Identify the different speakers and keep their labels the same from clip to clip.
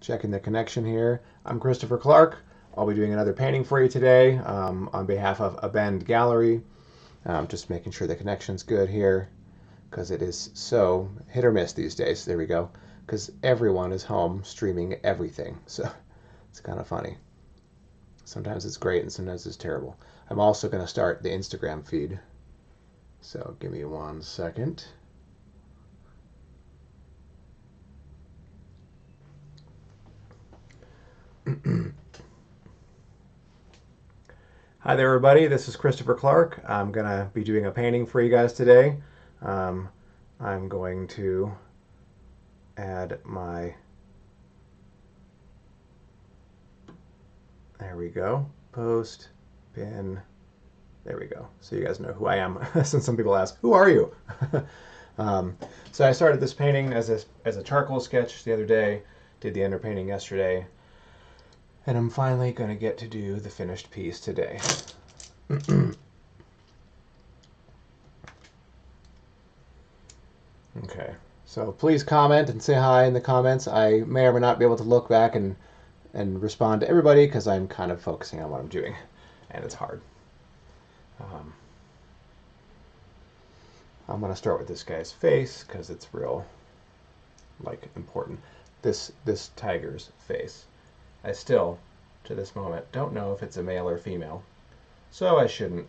Speaker 1: Checking the connection here. I'm Christopher Clark. I'll be doing another painting for you today on behalf of Abend Gallery. Just making sure the connection's good here because it is so hit or miss these days. There we go. Because everyone is home streaming everything. So it's kind of funny. Sometimes it's great and sometimes it's terrible. I'm also going to start the Instagram feed. So give me 1 second. Hi there, everybody. This is Christopher Clark. I'm going to be doing a painting for you guys today. Um, I'm going to add my, there we go, post, pin, there we go. So you guys know who I am, since some people ask, who are you? So I started this painting as a charcoal sketch the other day, did the underpainting yesterday, and I'm finally going to get to do the finished piece today. Okay, so please comment and say hi in the comments. I may or may not be able to look back and respond to everybody because I'm kind of focusing on what I'm doing, and it's hard. Um, I'm going to start with this guy's face because it's real, like, important. This tiger's face. I still, to this moment, don't know if it's a male or female, so I shouldn't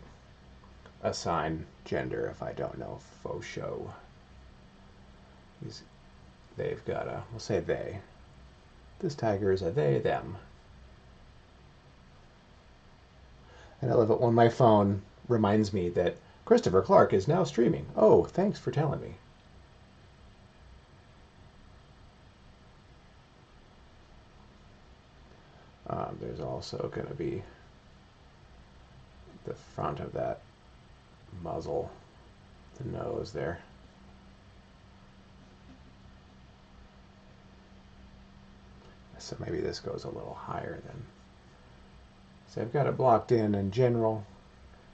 Speaker 1: assign gender if I don't know. Faux show. They've got a, we'll say they. This tiger is a they, them. And I love it when my phone reminds me that Christopher Clark is now streaming. Oh, thanks for telling me. There's also going to be the front of that muzzle, the nose there. So maybe this goes a little higher than. So I've got it blocked in general,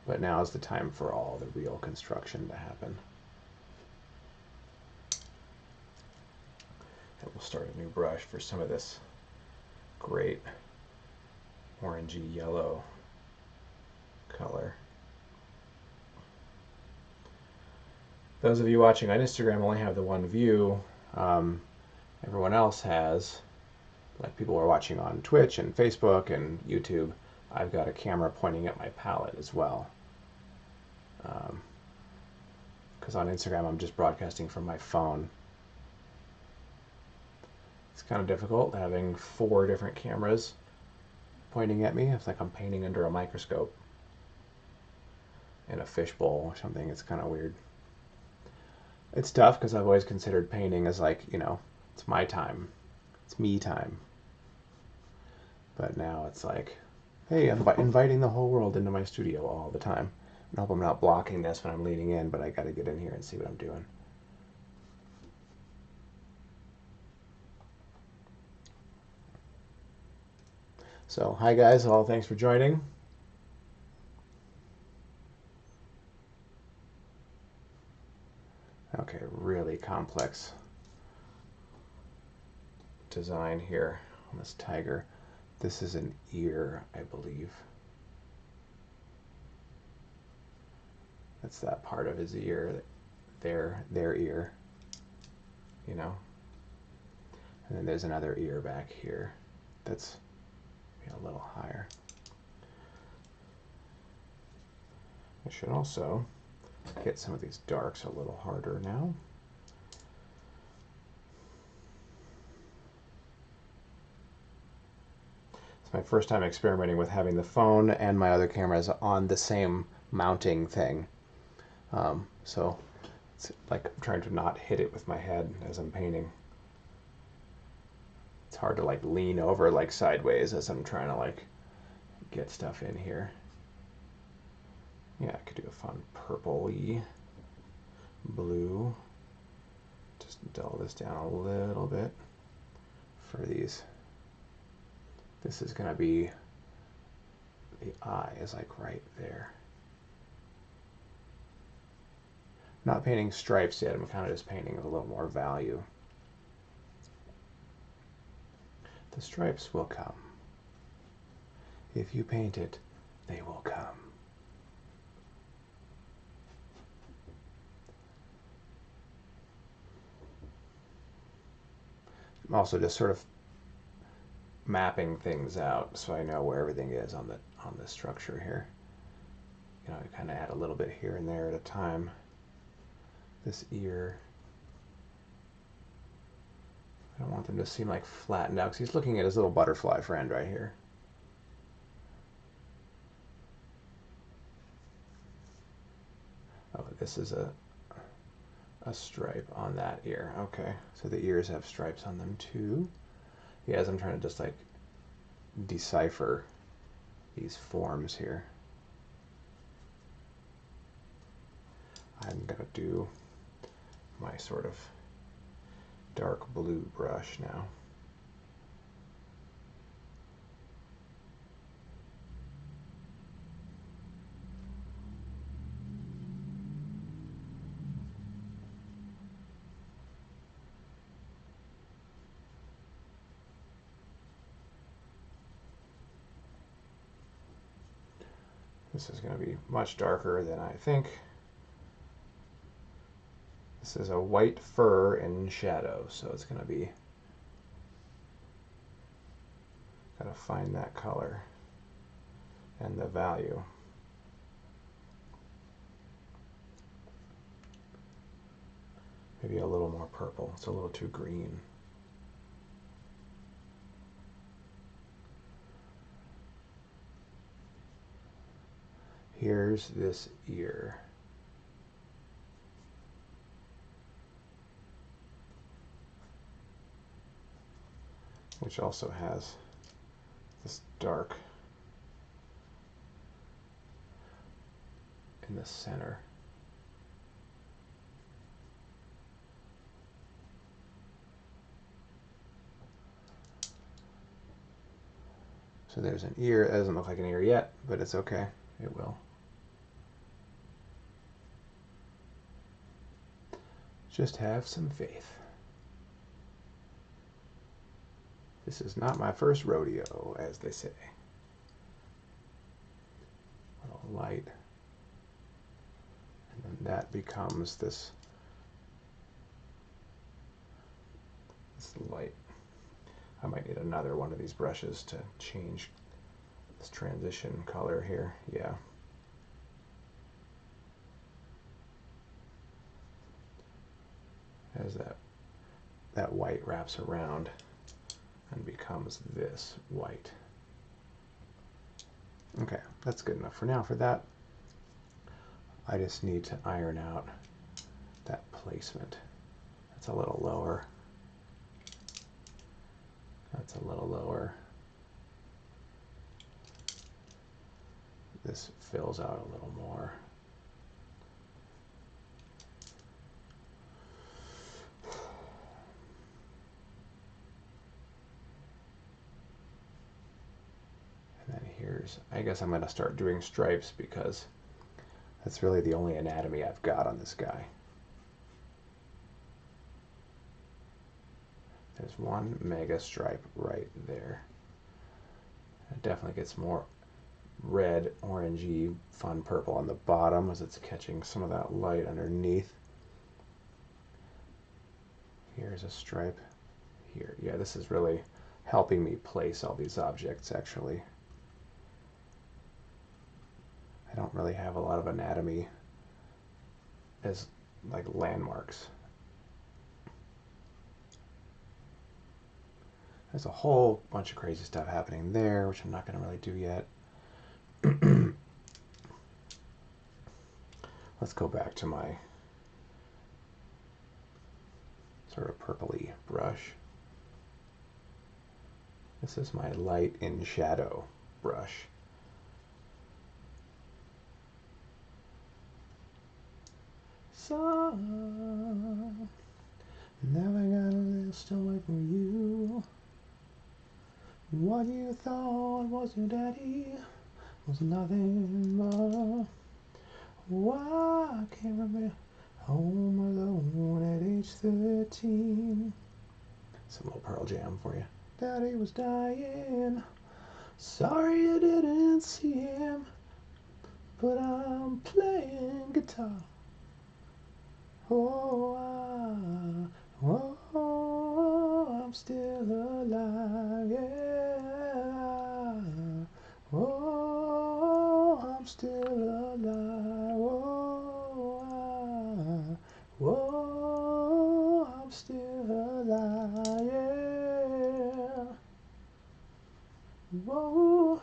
Speaker 1: but now is the time for all the real construction to happen. And we'll start a new brush for some of this great orangey yellow color. Those of you watching on Instagram only have the one view. Everyone else has, like people are watching on Twitch and Facebook and YouTube, I've got a camera pointing at my palette as well. Because on Instagram I'm just broadcasting from my phone. It's kind of difficult having 4 different cameras pointing at me. It's like I'm painting under a microscope in a fishbowl or something. It's kind of weird. It's tough because I've always considered painting as like, you know, it's my time. It's me time. But now it's like, hey, I'm inviting the whole world into my studio all the time. I hope I'm not blocking this when I'm leaning in, but I got to get in here and see what I'm doing. So, hi guys, all thanks for joining. Okay, really complex design here on this tiger. This is an ear, I believe. That's that part of his ear, their ear, you know. And then there's another ear back here that's a little higher. I should also get some of these darks a little harder now. It's my first time experimenting with having the phone and my other cameras on the same mounting thing. So it's like I'm trying to not hit it with my head as I'm painting. It's hard to like lean over like sideways as I'm trying to like get stuff in here. Yeah, I could do a fun purple-y, blue. Just dull this down a little bit for these. This is going to be, the eye is like right there. Not painting stripes yet, I'm kind of just painting with a little more value. The stripes will come. If you paint it, they will come. I'm also just sort of mapping things out so I know where everything is on the structure here. You know, I kind of add a little bit here and there at a time. This ear, I don't want them to seem like flattened out because he's looking at his little butterfly friend right here. Oh, this is a stripe on that ear. Okay, so the ears have stripes on them too. Yeah, as I'm trying to just like decipher these forms here. I'm gonna do my sort of dark blue brush now. This is going to be much darker than I think. This is a white fur in shadow, so it's going to be, got to find that color and the value. Maybe a little more purple. It's a little too green. Here's this ear. Which also has this dark in the center. So there's an ear. It doesn't look like an ear yet, but it's okay. It will. Just have some faith. This is not my first rodeo, as they say. A little light. And then that becomes this light. I might need another one of these brushes to change this transition color here. Yeah. As that white wraps around and becomes this white. Okay, that's good enough for now for that. I just need to iron out that placement. That's a little lower. That's a little lower. This fills out a little more. I guess I'm going to start doing stripes because that's really the only anatomy I've got on this guy. There's one mega stripe right there. It definitely gets more red, orangey, fun purple on the bottom as it's catching some of that light underneath. Here's a stripe here. Yeah, this is really helping me place all these objects actually. I don't really have a lot of anatomy as like landmarks. There's a whole bunch of crazy stuff happening there, which I'm not going to really do yet. Let's go back to my sort of purpley brush. This is my light in shadow brush. So, never got a little story for you. What you thought was your daddy was nothing but why I can't remember home alone at age 13. Some little Pearl Jam for you. Daddy was dying. Sorry you didn't see him, but I'm playing guitar. Oh, I'm still alive, yeah. Oh, I'm still alive. I'm still alive, yeah. Whoa.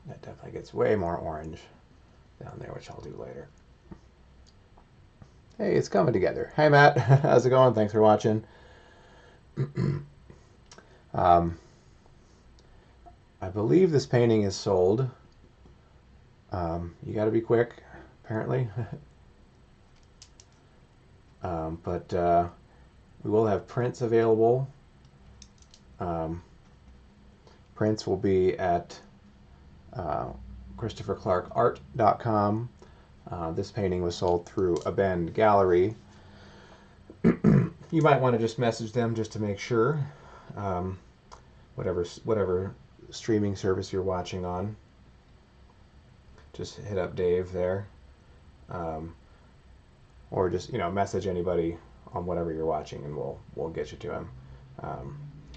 Speaker 1: That definitely gets way more orange down there, which I'll do later. Hey, it's coming together. Hi, Matt. How's it going? Thanks for watching. um, I believe this painting is sold. You got to be quick, apparently. But we will have prints available. Prints will be at ChristopherClarkArt.com. This painting was sold through Abend Gallery. You might want to just message them just to make sure. Whatever streaming service you're watching on, just hit up Dave there, or just message anybody on whatever you're watching, and we'll get you to him.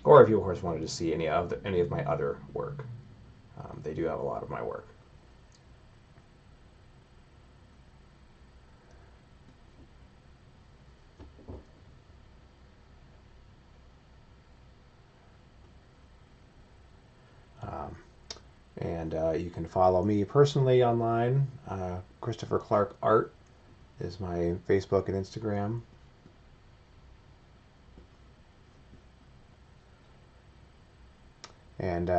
Speaker 1: Or if you of course wanted to see any of my other work, they do have a lot of my work. And you can follow me personally online. Christopher Clark Art is my Facebook and Instagram. And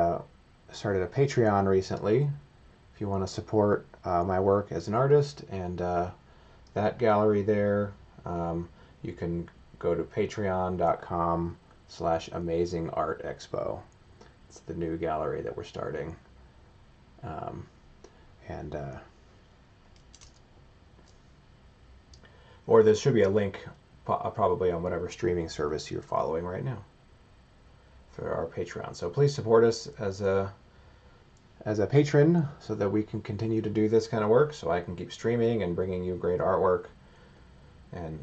Speaker 1: started a Patreon recently. If you want to support my work as an artist and that gallery there, you can go to patreon.com/AmazingArtExpo. It's the new gallery that we're starting. Or there should be a link probably on whatever streaming service you're following right now for our Patreon. So please support us as a patron so that we can continue to do this kind of work, so I can keep streaming and bringing you great artwork and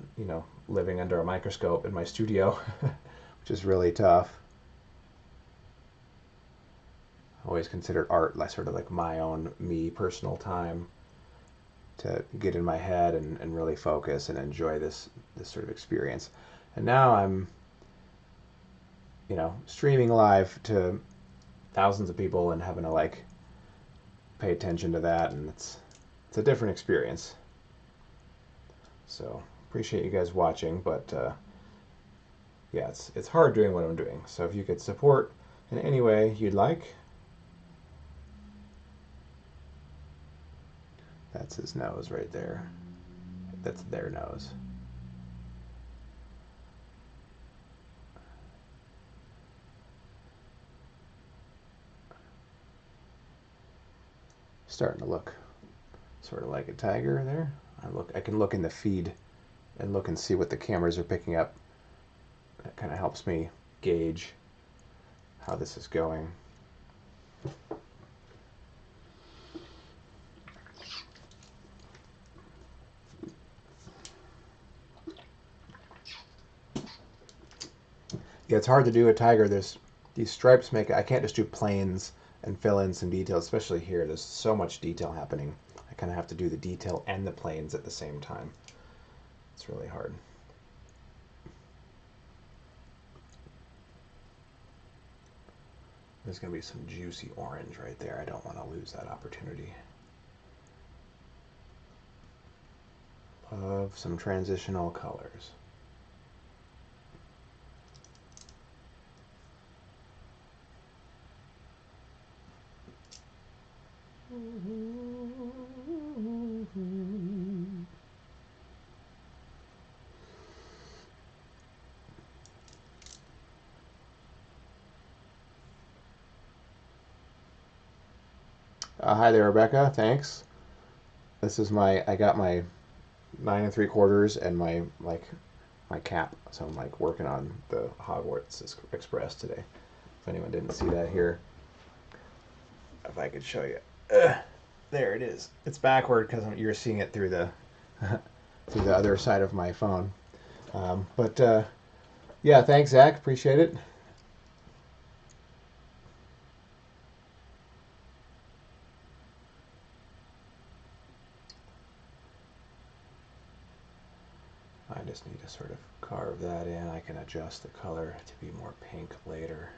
Speaker 1: living under a microscope in my studio, which is really tough. I always considered art like sort of like my own personal time to get in my head and really focus and enjoy this sort of experience. And now I'm streaming live to thousands of people and having to pay attention to that, and it's a different experience. So appreciate you guys watching, but yeah, it's hard doing what I'm doing. So if you could support in any way you'd like. That's his nose right there. That's their nose. Starting to look sort of like a tiger there. I can look in the feed and look and see what the cameras are picking up. That kind of helps me gauge how this is going. Yeah, it's hard to do a tiger. These stripes make it. I can't just do planes and fill in some details, especially here. There's so much detail happening. I kind of have to do the detail and the planes at the same time. It's really hard. There's going to be some juicy orange right there. I don't want to lose that opportunity. Love some transitional colors. Hi there, Rebecca. Thanks. This is I got my 9 3/4 and my cap. So I'm like working on the Hogwarts Express today. If anyone didn't see that here, if I could show you. There it is. It's backward because you're seeing it through the through the other side of my phone. But yeah, thanks, Zach. Appreciate it. I just need to sort of carve that in. I can adjust the color to be more pink later,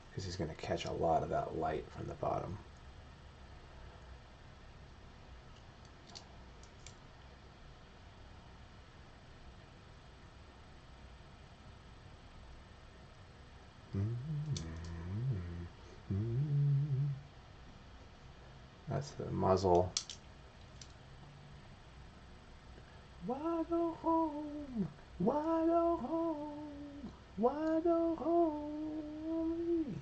Speaker 1: because he's going to catch a lot of that light from the bottom. That's the muzzle. Why go home? Why go home? Why go home?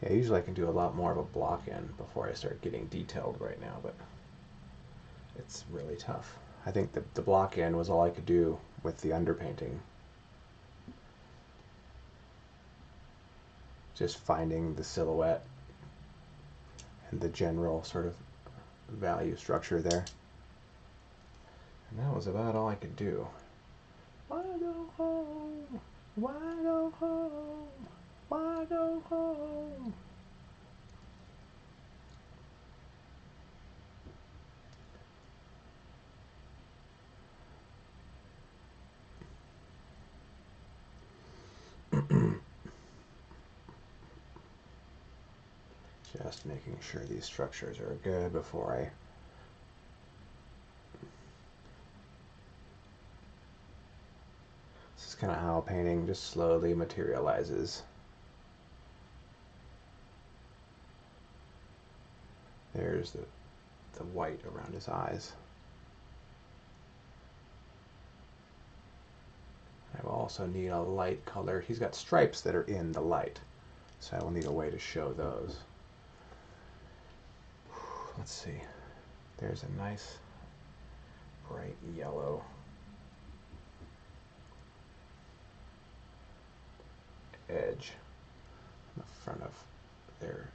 Speaker 1: Yeah, usually I can do a lot more of a block in before I start getting detailed right now, but it's really tough. I think the block in was all I could do with the underpainting. Just finding the silhouette and the general sort of value structure there. And that was about all I could do. Why go home? Why go home? Why go home? Just making sure these structures are good before I This is kind of how painting just slowly materializes. There's the white around his eyes. I will also need a light color. He's got stripes that are in the light, so I will need a way to show those. Let's see. There's a nice bright yellow edge on the front of their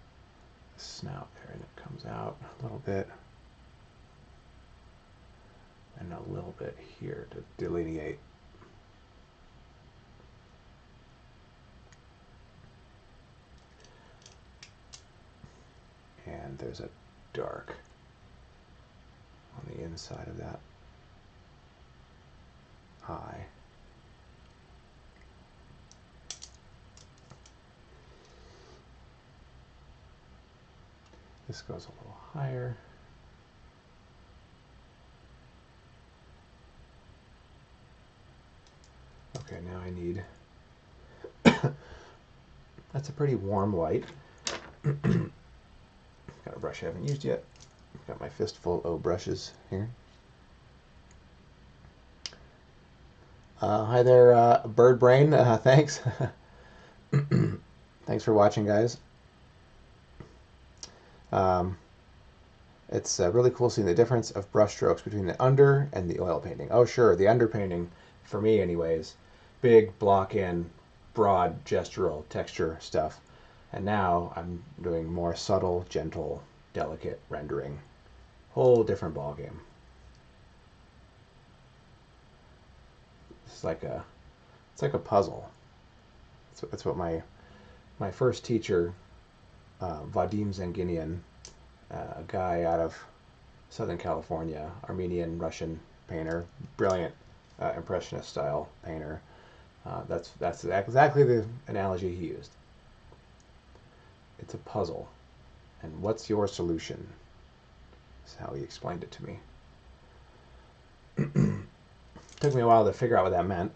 Speaker 1: snout there, and it comes out a little bit and a little bit here to delineate. And there's a dark on the inside of that eye. This goes a little higher. Okay, now I need, that's a pretty warm light. Got a brush I haven't used yet. Got my fistful of brushes here. Hi there, Bird Brain. Thanks. Thanks for watching, guys. It's really cool seeing the difference of brush strokes between the under and the oil painting. Oh, sure, the under painting, for me anyways, big block in, broad gestural texture stuff. And now I'm doing more subtle, gentle, delicate rendering. Whole different ballgame. It's like a puzzle. That's what my first teacher, Vadim Zanginian, a guy out of Southern California, Armenian Russian painter, brilliant impressionist style painter. That's exactly the analogy he used. It's a puzzle, and what's your solution? That's how he explained it to me. Took me a while to figure out what that meant.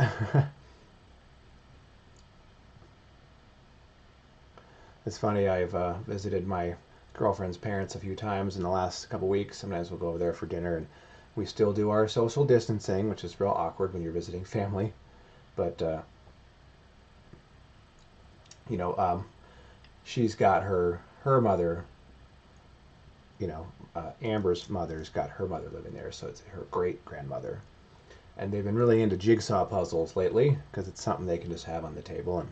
Speaker 1: It's funny, I've visited my girlfriend's parents a few times in the last couple weeks. Sometimes we'll go over there for dinner, and we still do our social distancing, which is real awkward when you're visiting family. But you know, she's got her mother, Amber's mother's got her mother living there, so it's her great grandmother. And they've been really into jigsaw puzzles lately because it's something they can just have on the table and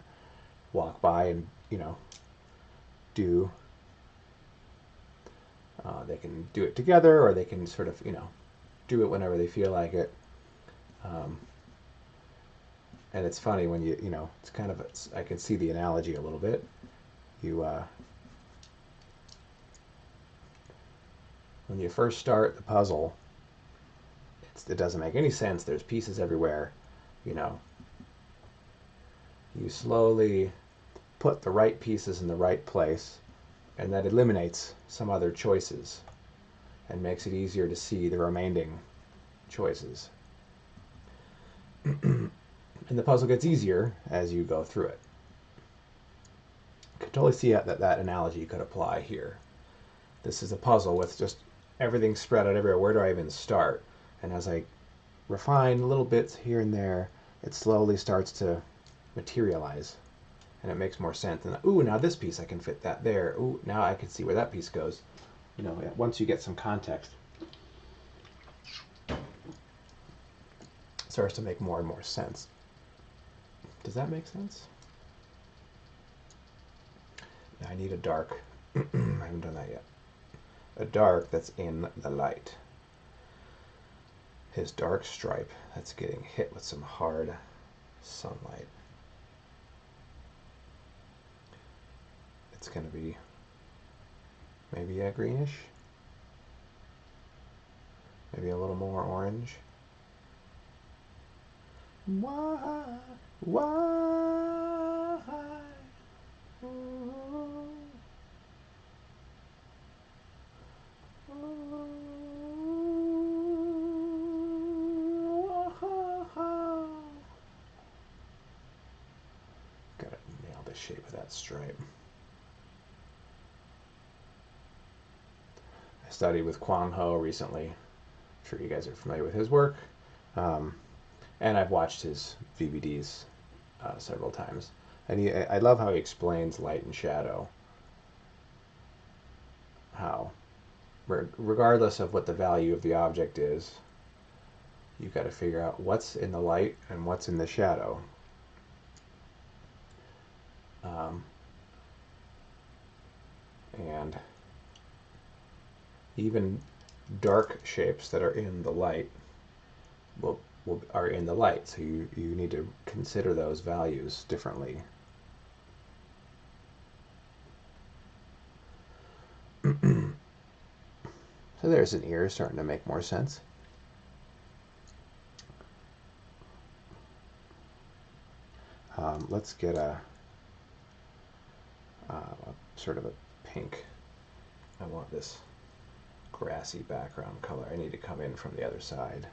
Speaker 1: walk by and, do. They can do it together, or they can sort of, do it whenever they feel like it. And it's funny when it's kind of, I can see the analogy a little bit. When you first start the puzzle, it doesn't make any sense. There's pieces everywhere. You slowly put the right pieces in the right place, and that eliminates some other choices and makes it easier to see the remaining choices. And the puzzle gets easier as you go through it. I can totally see that analogy could apply here. This is a puzzle with just everything spread out everywhere. Where do I even start? And as I refine little bits here and there, it slowly starts to materialize. And it makes more sense. And ooh, now this piece, I can fit that there. Ooh, now I can see where that piece goes. Once you get some context, it starts to make more and more sense. Does that make sense? Now I need a dark. I haven't done that yet. A dark that's in the light. His dark stripe that's getting hit with some hard sunlight. It's going to be maybe a greenish, maybe a little more orange. Why? Gotta nail the shape of that stripe. I studied with Kwang Ho recently. I'm sure you guys are familiar with his work. And I've watched his VBDs several times. And I love how he explains light and shadow. How, regardless of what the value of the object is, you've got to figure out what's in the light and what's in the shadow. And even dark shapes that are in the light are in the light, so you need to consider those values differently. So there's an ear starting to make more sense. Let's get a sort of a pink. I want this grassy background color. I need to come in from the other side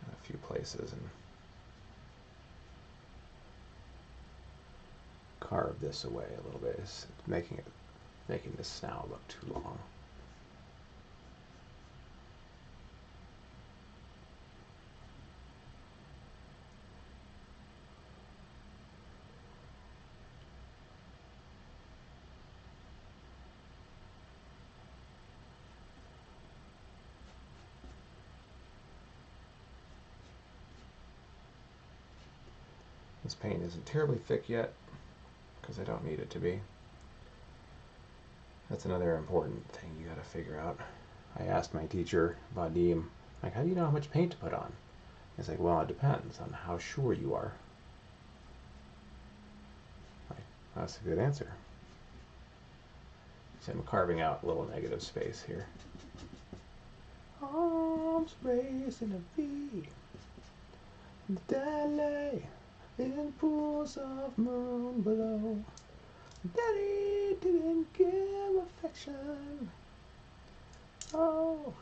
Speaker 1: in a few places and carve this away a little bit. It's making this snout look too long. This paint isn't terribly thick yet because I don't need it to be. That's another important thing you got to figure out. I asked my teacher, Vadim, like, how do you know how much paint to put on? He's like, well, it depends on how sure you are. Like, that's a good answer. So I'm carving out a little negative space here. Arms raised in a V. Daddy in pools of moon below. Daddy didn't give affection. Oh,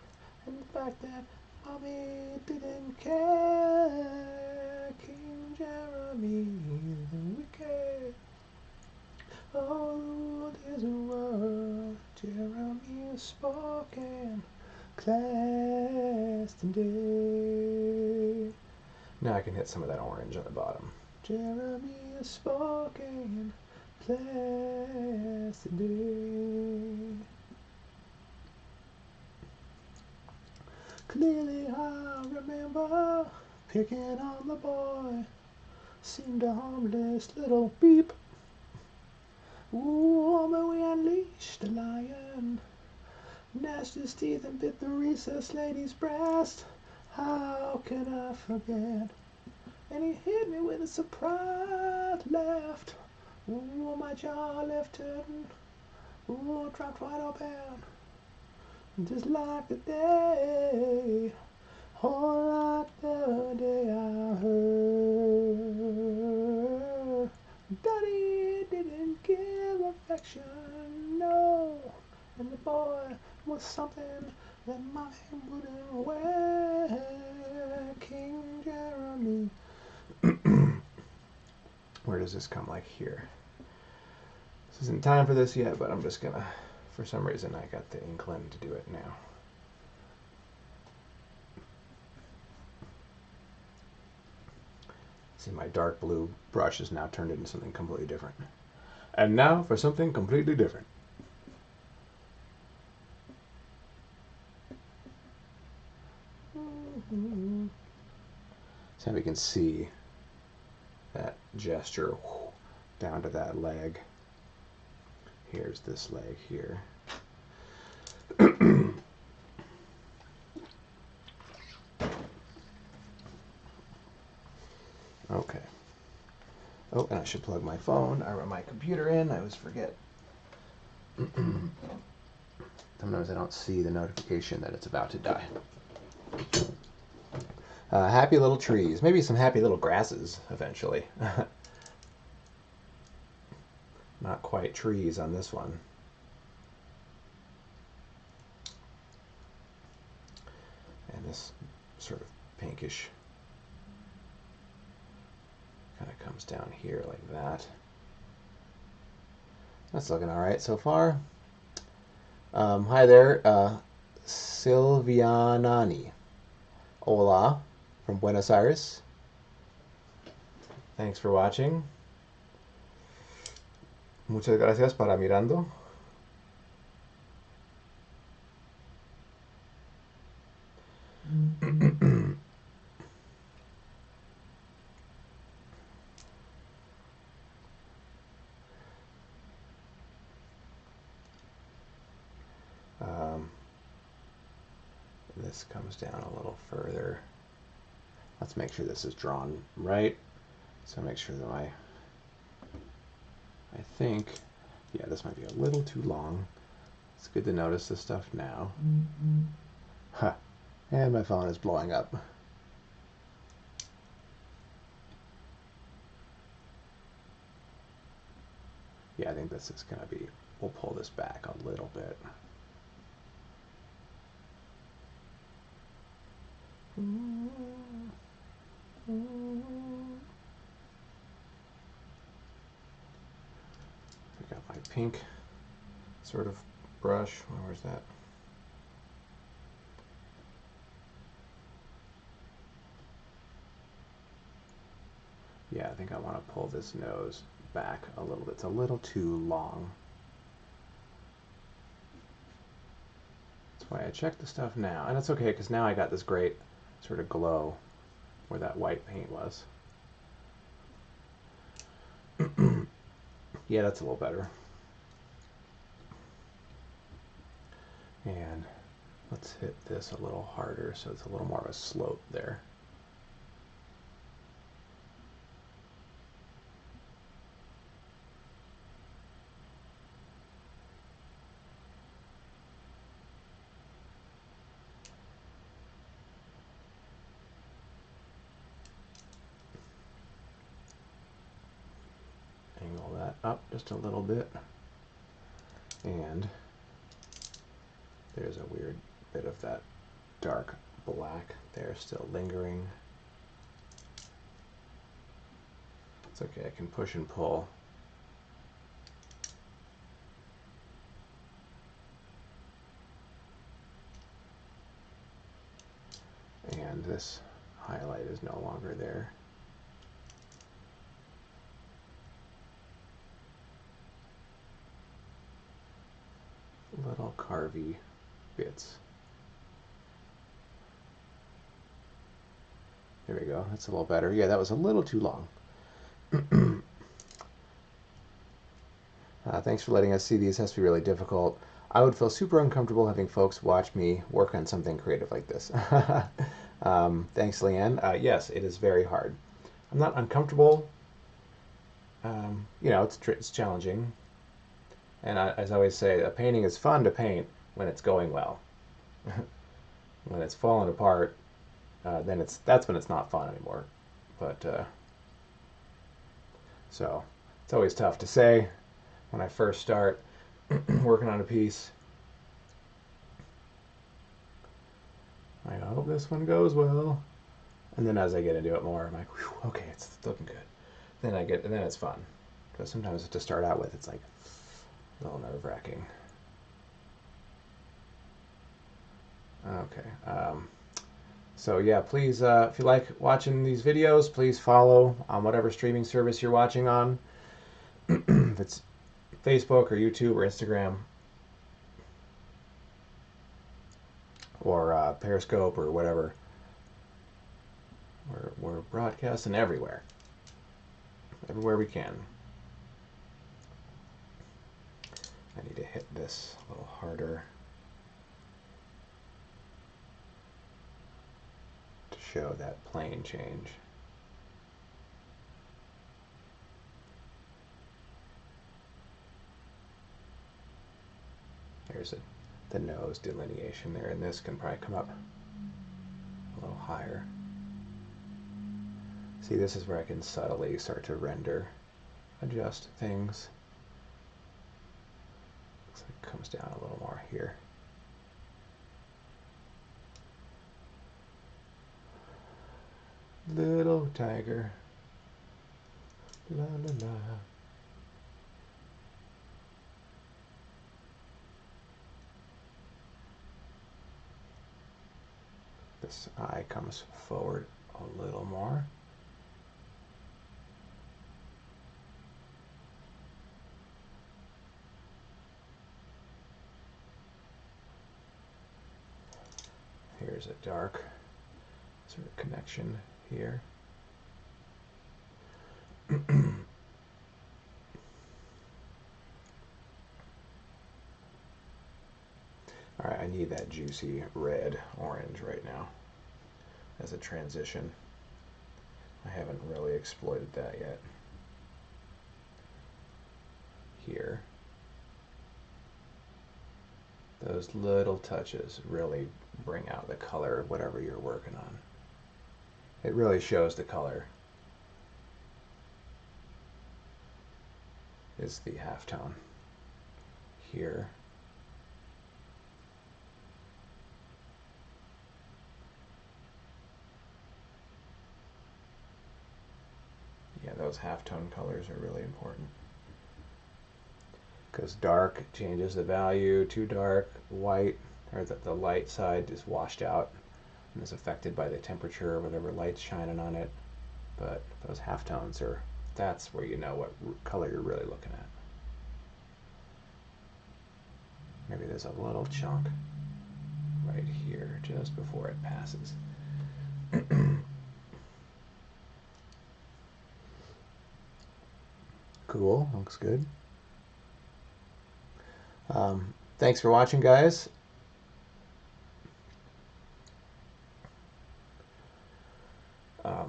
Speaker 1: and the fact that Mommy didn't care. King Jeremy the wicked. Oh, there's a word Jeremy has spoken. Class today. Now I can hit some of that orange on the bottom. Jeremy has spoken. placid day. Clearly I remember picking on the boy. Seemed a harmless little beep. Ooh, but we unleashed the lion. Gnashed his teeth and bit the recess lady's breast. How can I forget? And he hit me with a surprised left. Ooh, my jaw left hurting. Ooh, dropped right open. Just like the day. Oh, like the day I heard. Daddy didn't give affection, no. And the boy was something that mommy wouldn't wear. King Jeremy. Where does this come? Like here. This isn't time for this yet, but I'm just gonna, for some reason, I got the inkling to do it now. See, my dark blue brush is now turned into something completely different. And now for something completely different. So we can see that gesture down to that leg. Here's this leg here. Okay. Oh, and I should plug my phone or my computer in. I always forget. Sometimes I don't see the notification that it's about to die. Happy little trees. Maybe some happy little grasses eventually. Not quite trees on this one. And this sort of pinkish kind of comes down here like that. That's looking all right so far. Hi there, Silvianani. Hola, from Buenos Aires. Thanks for watching. Muchas gracias para mirando. This comes down a little further. Let's make sure this is drawn right. So make sure that I think, yeah, this might be a little too long. It's good to notice this stuff now. Huh. And my phone is blowing up. Yeah, I think this is going to be, we'll pull this back a little bit. I got my pink sort of brush. Where's that? Yeah, I think I want to pull this nose back a little bit. It's a little too long. That's why I checked the stuff now. And it's okay, because now I got this great sort of glow where that white paint was. Yeah, that's a little better. And let's hit this a little harder so it's a little more of a slope there. Angle that up just a little bit. And there's a weird bit of that dark black there still lingering. It's okay, I can push and pull. And this highlight is no longer there. little carvy bits. There we go. That's a little better. Yeah, that was a little too long. Thanks for letting us see these. Has to be really difficult. I would feel super uncomfortable having folks watch me work on something creative like this. Thanks, Leanne. Yes, it is very hard. I'm not uncomfortable. You know, it's challenging. And as I always say, a painting is fun to paint when it's going well. When it's falling apart, then that's when it's not fun anymore. But so it's always tough to say when I first start working on a piece. I hope this one goes well. And then as I get into it more, I'm like, whew, okay, it's looking good. Then it's fun. Because sometimes to start out with, it's like a little nerve-wracking. Okay. So yeah, please, if you like watching these videos, please follow on whatever streaming service you're watching on. If it's Facebook or YouTube or Instagram or Periscope or whatever. We're broadcasting everywhere. Everywhere we can. I need to hit this a little harder to show that plane change. There's the nose delineation there, and this can probably come up a little higher. See, this is where I can subtly start to render, adjust things. Looks like it comes down a little more here. Little tiger. La la la. This eye comes forward a little more. Here's a dark sort of connection here. All right, I need that juicy red orange right now as a transition. I haven't really exploited that yet. Here. Those little touches really bring out the color of whatever you're working on. It really shows the color. Is the halftone here. Yeah, those halftone colors are really important. Because dark changes the value, too dark, white, or the light side is washed out and is affected by the temperature or whatever light's shining on it. But those halftones that's where you know what color you're really looking at. Maybe there's a little chunk right here just before it passes. Cool, looks good. Thanks for watching, guys.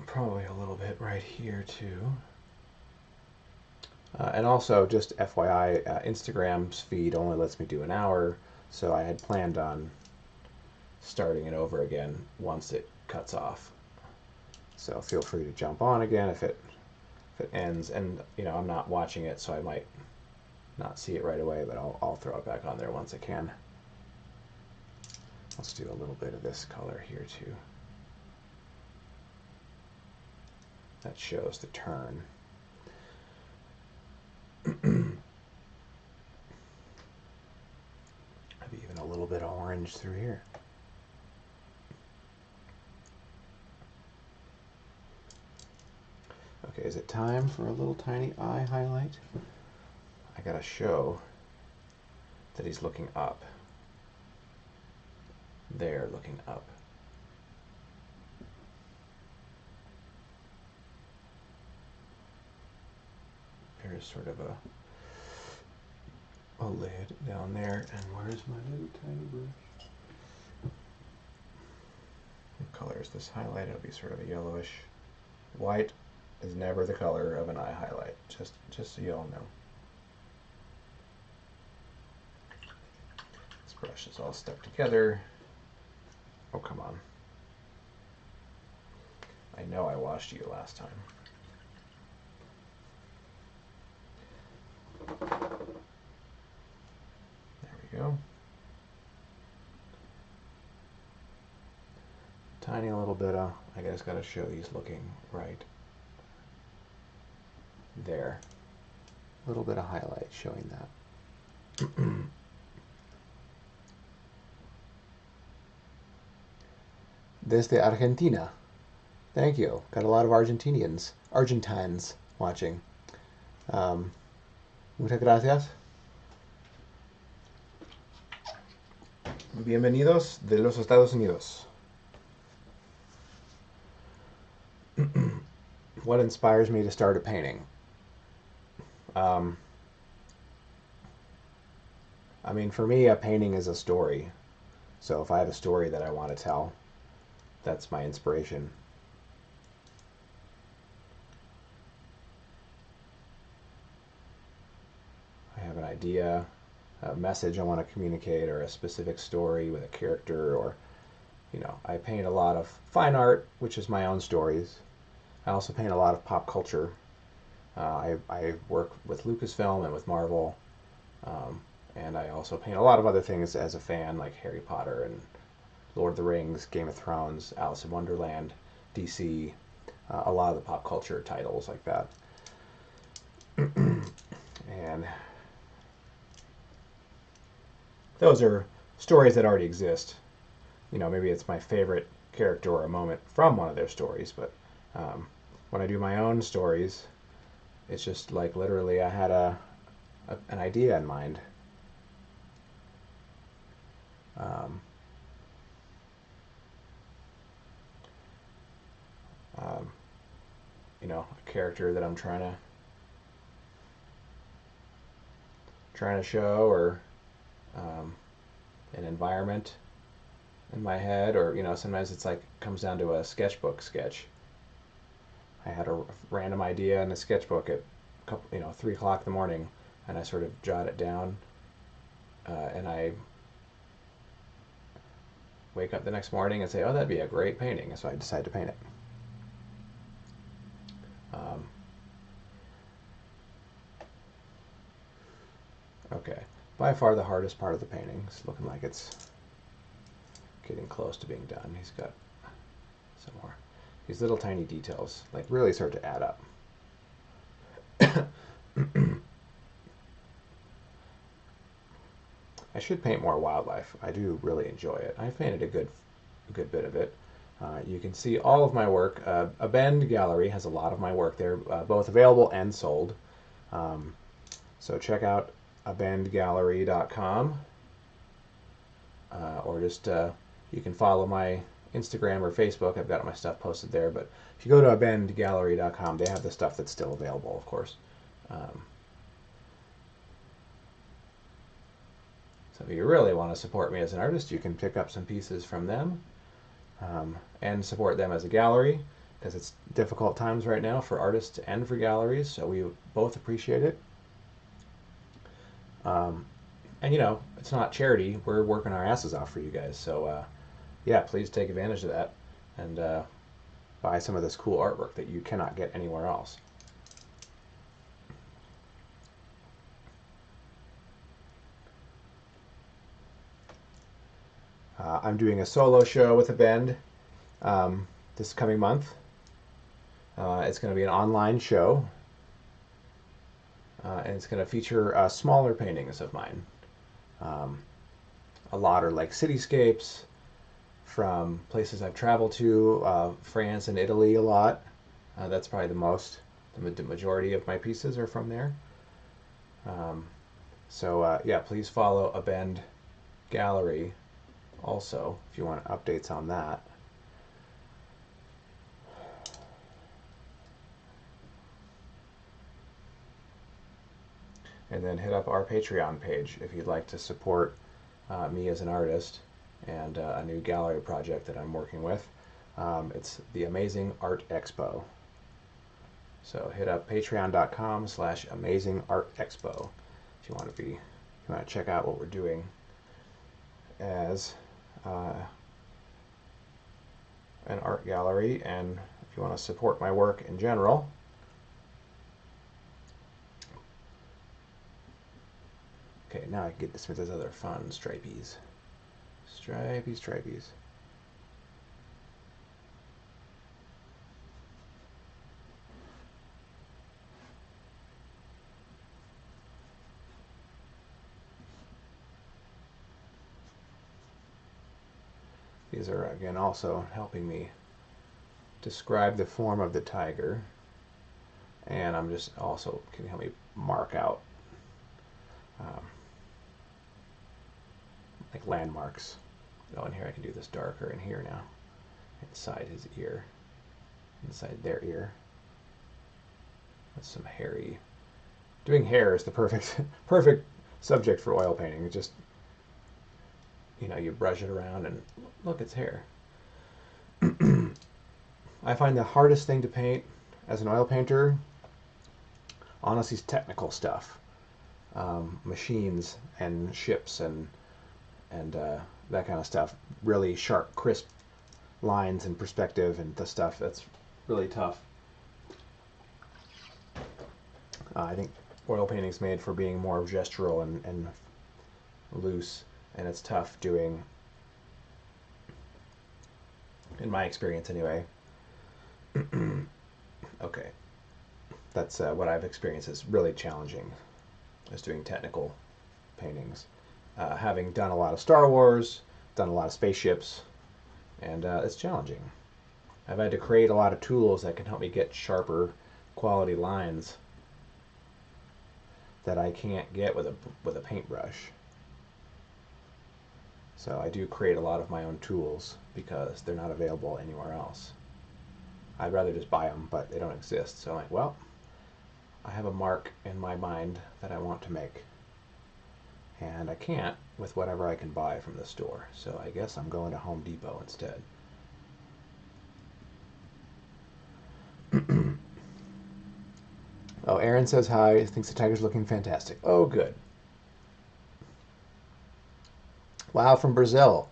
Speaker 1: Probably a little bit right here too. And also, just FYI, Instagram's feed only lets me do an hour, so I had planned on starting it over again once it cuts off. So feel free to jump on again if it ends. And you know, I'm not watching it, so I might not see it right away, but I'll throw it back on there once I can. Let's do a little bit of this color here too. That shows the turn. Maybe even a little bit of orange through here. Okay, is it time for a little tiny eye highlight? I gotta show that he's looking up. there looking up. There's sort of a lid down there, and where's my little tiny brush? What color is this highlight? It'll be sort of a yellowish. White is never the color of an eye highlight, just so you all know. This brush is all stuck together. Oh, come on. I know I washed you last time. There we go. Tiny little bit of, I just got to show these looking right there. A little bit of highlight showing that. Desde Argentina. Thank you. Got a lot of Argentines watching. Muchas gracias. Bienvenidos de los Estados Unidos. What inspires me to start a painting? I mean, for me, a painting is a story. So if I have a story that I want to tell, that's my inspiration. I have an idea, a message I want to communicate, or a specific story with a character, or, you know, I paint a lot of fine art, which is my own stories. I also paint a lot of pop culture. I work with Lucasfilm and with Marvel, and I also paint a lot of other things as a fan, like Harry Potter and Lord of the Rings, Game of Thrones, Alice in Wonderland, DC, a lot of the pop culture titles like that. And those are stories that already exist. You know, maybe it's my favorite character or a moment from one of their stories, but when I do my own stories, it's just like literally I had an idea in mind. You know, a character that I'm trying to show, or an environment in my head, or, you know, sometimes it's like comes down to a sketchbook sketch. I had a random idea in a sketchbook at 3 o'clock in the morning, and I sort of jot it down, and I wake up the next morning and say, oh, that'd be a great painting, so I decide to paint it. Okay, by far the hardest part of the painting. It's looking like it's getting close to being done. He's got some more. These little tiny details like really start to add up. I should paint more wildlife. I do really enjoy it. I've painted a good bit of it. You can see all of my work. Abend Gallery has a lot of my work there, both available and sold. So check out abendgallery.com, or just you can follow my Instagram or Facebook. I've got my stuff posted there, but if you go to abendgallery.com, they have the stuff that's still available, of course. So if you really want to support me as an artist, you can pick up some pieces from them, and support them as a gallery, because it's difficult times right now for artists and for galleries, so we both appreciate it. And, you know, it's not charity. We're working our asses off for you guys. So, yeah, please take advantage of that and buy some of this cool artwork that you cannot get anywhere else. I'm doing a solo show with Abend this coming month. It's going to be an online show, and it's going to feature smaller paintings of mine. A lot are like cityscapes from places I've traveled to, France and Italy a lot. That's probably the majority of my pieces are from there. So yeah, please follow Abend Gallery also if you want updates on that. And then hit up our Patreon page if you'd like to support me as an artist and a new gallery project that I'm working with. It's the Amazing Art Expo. So hit up patreon.com/amazingartexpo if you want to check out what we're doing as an art gallery, and if you want to support my work in general. Okay, now I can get some of those other fun stripies. Stripies. These are, again, also helping me describe the form of the tiger. And I'm just also can help me mark out like landmarks. Oh, and here I can do this darker in here now. Inside his ear. Inside their ear. That's some hairy. Doing hair is the perfect subject for oil painting. It just, you brush it around and look, it's hair. I find the hardest thing to paint as an oil painter, honestly, is technical stuff. Machines and ships and that kind of stuff. Really sharp, crisp lines and perspective and the stuff that's really tough. I think oil painting is made for being more gestural and loose, and it's tough doing, in my experience anyway. Okay, that's what I've experienced is really challenging, is doing technical paintings. Having done a lot of Star Wars, done a lot of spaceships, and it's challenging. I've had to create a lot of tools that can help me get sharper quality lines that I can't get with a paintbrush. So I do create a lot of my own tools because they're not available anywhere else. I'd rather just buy them, but they don't exist. So I'm like, well, I have a mark in my mind that I want to make, and I can't with whatever I can buy from the store. So I guess I'm going to Home Depot instead. Oh, Aaron says hi. Thinks the tiger's looking fantastic. Oh, good. Wow, from Brazil.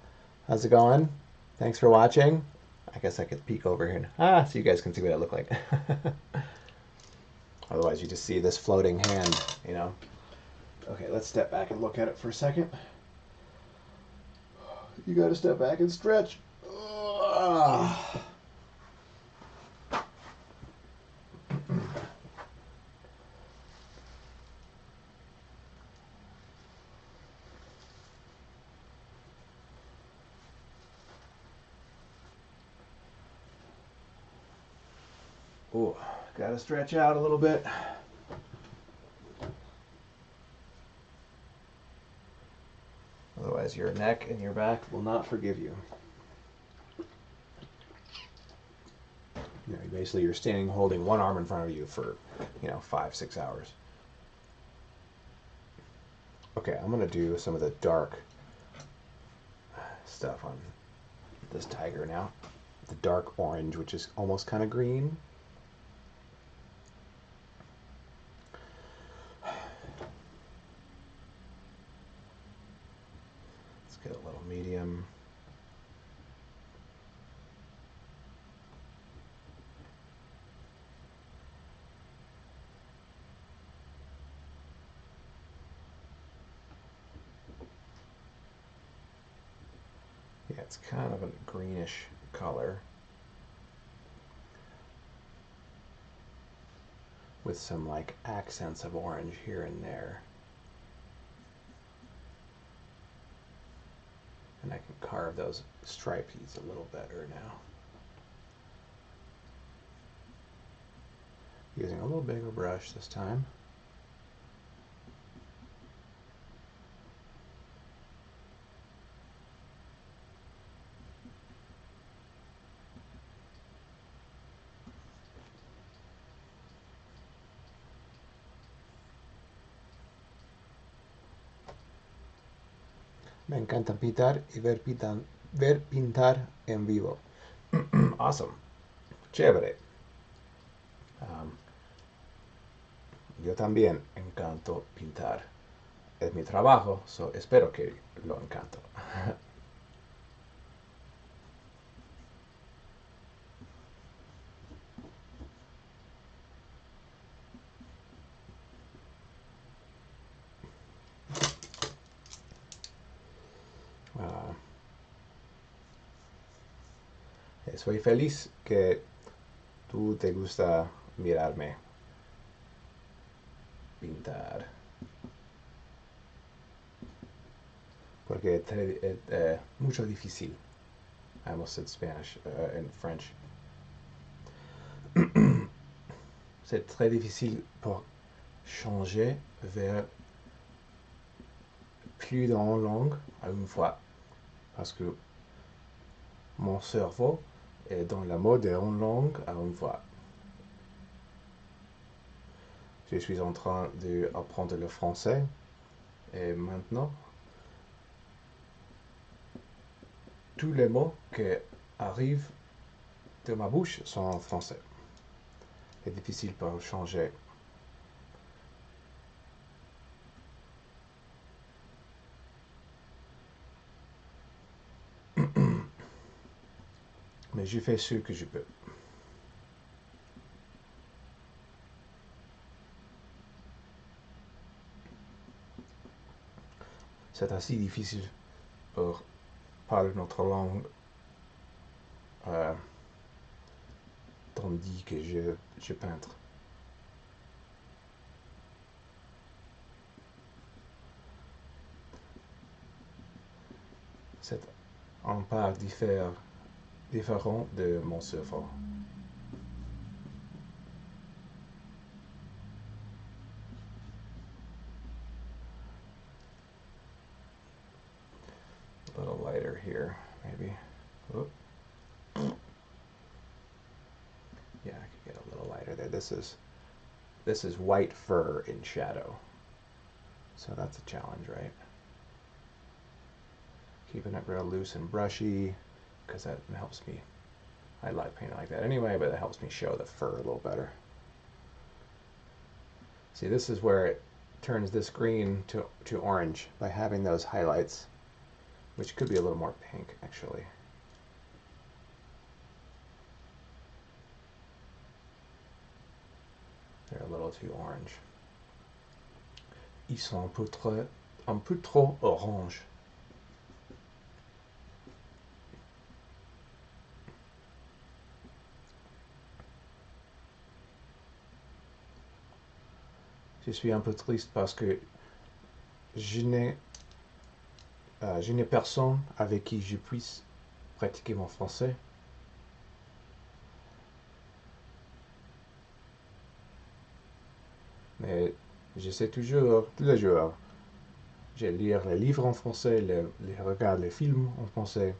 Speaker 1: How's it going? Thanks for watching. I guess I could peek over here. So you guys can see what I look like. Otherwise, you just see this floating hand, Okay, let's step back and look at it for a second. You got to step back and stretch. Ooh, got to stretch out a little bit. Otherwise, your neck and your back will not forgive you. Basically, you're standing holding one arm in front of you for, 5-6 hours. Okay, I'm going to do some of the dark stuff on this tiger now. The dark orange, which is almost kind of green. Let's get a little medium. Yeah, it's kind of a greenish color with some like accents of orange here and there. And I can carve those stripies a little better now. Using a little bigger brush this time. Me encanta pintar y ver pintar en vivo. Awesome. Chévere. Um, yo también encanto pintar. Es mi trabajo, so espero que lo encanto. Uh, soy feliz que tú te gusta mirarme pintar. Porque es mucho difícil. I almost said Spanish and French. C'est très difficile pour changer vers plus d'une langue à une fois. Parce que mon cerveau est dans le mode d'une langue à une fois. Je suis en train d'apprendre le français et maintenant, tous les mots qui arrivent de ma bouche sont en français. C'est difficile pour changer. Mais je fais ce que je peux. C'est assez difficile pour parler notre langue euh, tandis que je peintre. C'est un pas différent de mon cerveau. A little lighter here, maybe. Oop. Yeah, I could get a little lighter there. This is white fur in shadow. So that's a challenge, right? Keeping it real loose and brushy, because that helps me. I like painting like that anyway, but it helps me show the fur a little better. See, this is where it turns this green to orange by having those highlights, which could be a little more pink, actually. They're a little too orange. Ils sont un peu trop orange. Je suis un peu triste parce que je n'ai personne avec qui je puisse pratiquer mon français. Mais j'essaie toujours, tous les jours, je lire les livres en français, les regarde les films en français.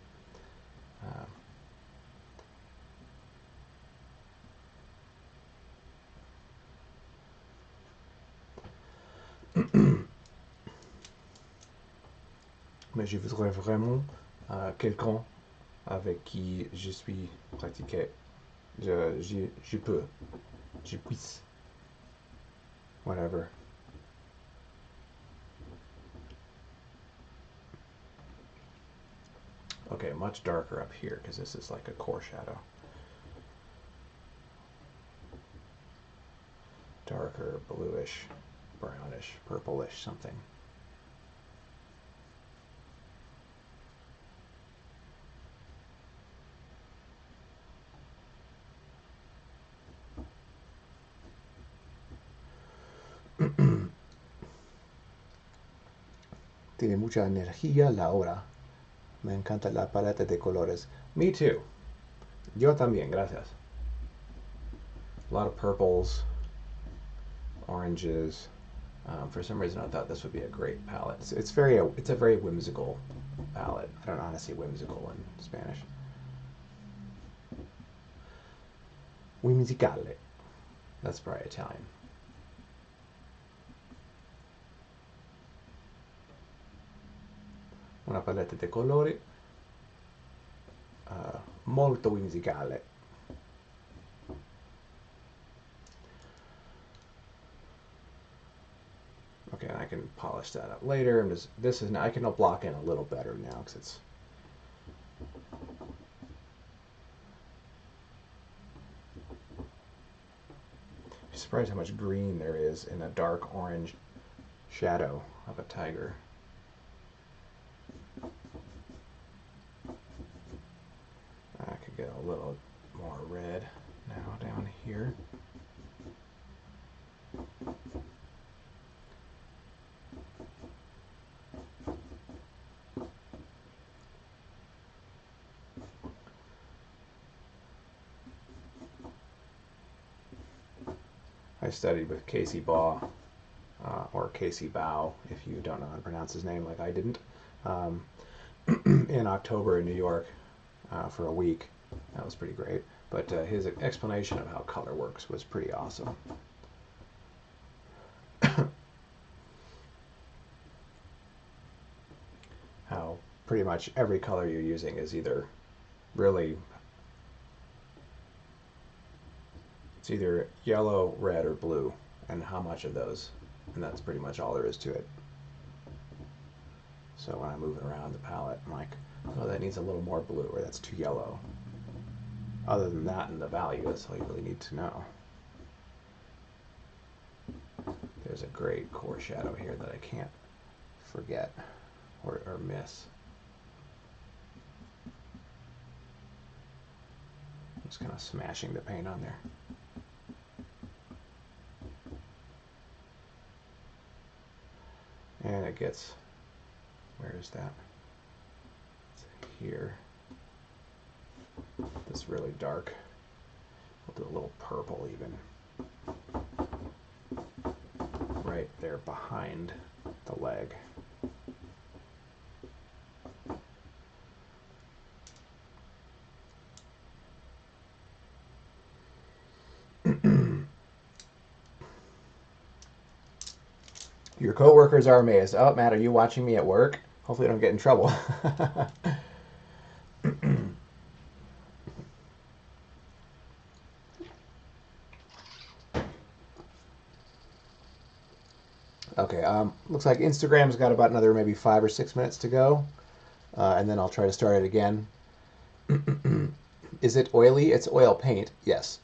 Speaker 1: Mais je voudrais vraiment quelqu'un avec qui je suis pratiqué. Je peux, je puisse, whatever. Okay, much darker up here because this is like a core shadow. Darker, bluish, brownish, purplish, something. Tiene mucha energía la obra. Me encanta la paleta de colores. Me too. Yo también, gracias. A lot of purples, oranges. For some reason, I thought this would be a great palette. It's a very whimsical palette. I don't know how to say whimsical in Spanish. Whimsicale. That's probably Italian. una palette di colori molto whimsicale. Okay, and I can polish that up later. I can block in a little better now because it's. I'm surprised how much green there is in a dark orange shadow of a tiger. I could get a little more red now down here. I studied with Casey Baugh, or Casey Bao, if you don't know how to pronounce his name like I didn't, in October in New York for a week. That was pretty great. But his explanation of how color works was pretty awesome. How pretty much every color you're using is either really, it's either yellow, red, or blue, and how much of those, and that's pretty much all there is to it. So when I'm moving around the palette, I'm like, oh, that needs a little more blue, or that's too yellow. Other than that and the value, that's all you really need to know. There's a great core shadow here that I can't forget or miss. I'm just kind of smashing the paint on there. And it gets, where is that? It's here. This really dark. We'll do a little purple even. Right there behind the leg. Your coworkers are amazed. Oh, Matt, are you watching me at work? Hopefully I don't get in trouble. Okay, looks like Instagram's got about another maybe 5 or 6 minutes to go, and then I'll try to start it again. Is it oily? It's oil paint, yes.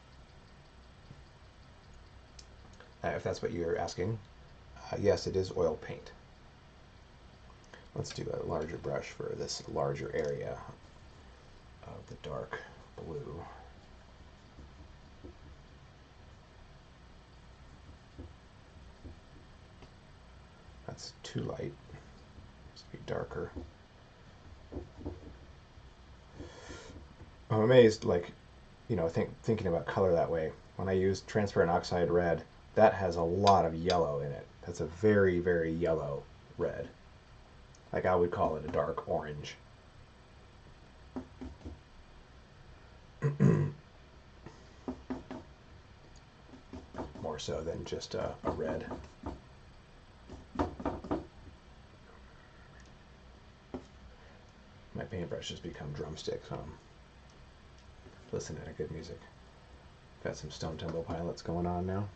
Speaker 1: If that's what you're asking. Yes, it is oil paint. Let's do a larger brush for this larger area of the dark blue. That's too light. Let's be darker. I'm amazed, like, you know, thinking about color that way. When I use transparent oxide red, that has a lot of yellow in it. That's a very, very yellow red. Like, I would call it a dark orange. More so than just a red. My paintbrushes become drumsticks when I'm listening to good music. Got some Stone Temple Pilots going on now.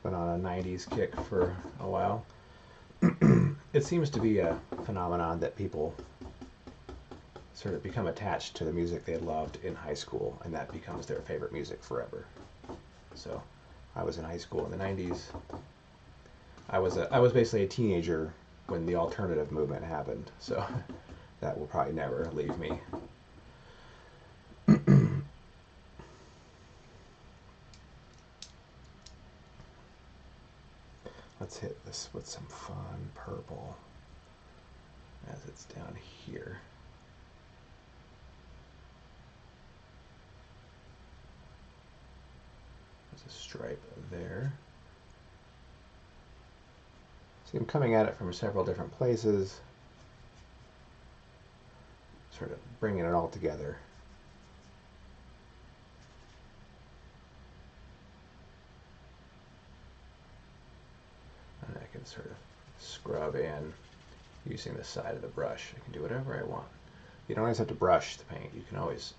Speaker 1: Been on a 90s kick for a while. It seems to be a phenomenon that people sort of become attached to the music they loved in high school, and that becomes their favorite music forever. So I was in high school in the 90s. I was basically a teenager when the alternative movement happened, so that will probably never leave me. Let's hit this with some fun purple as it's down here. There's a stripe there. See, I'm coming at it from several different places, sort of bringing it all together. And I can sort of scrub in using the side of the brush. I can do whatever I want. You don't always have to brush the paint. You can always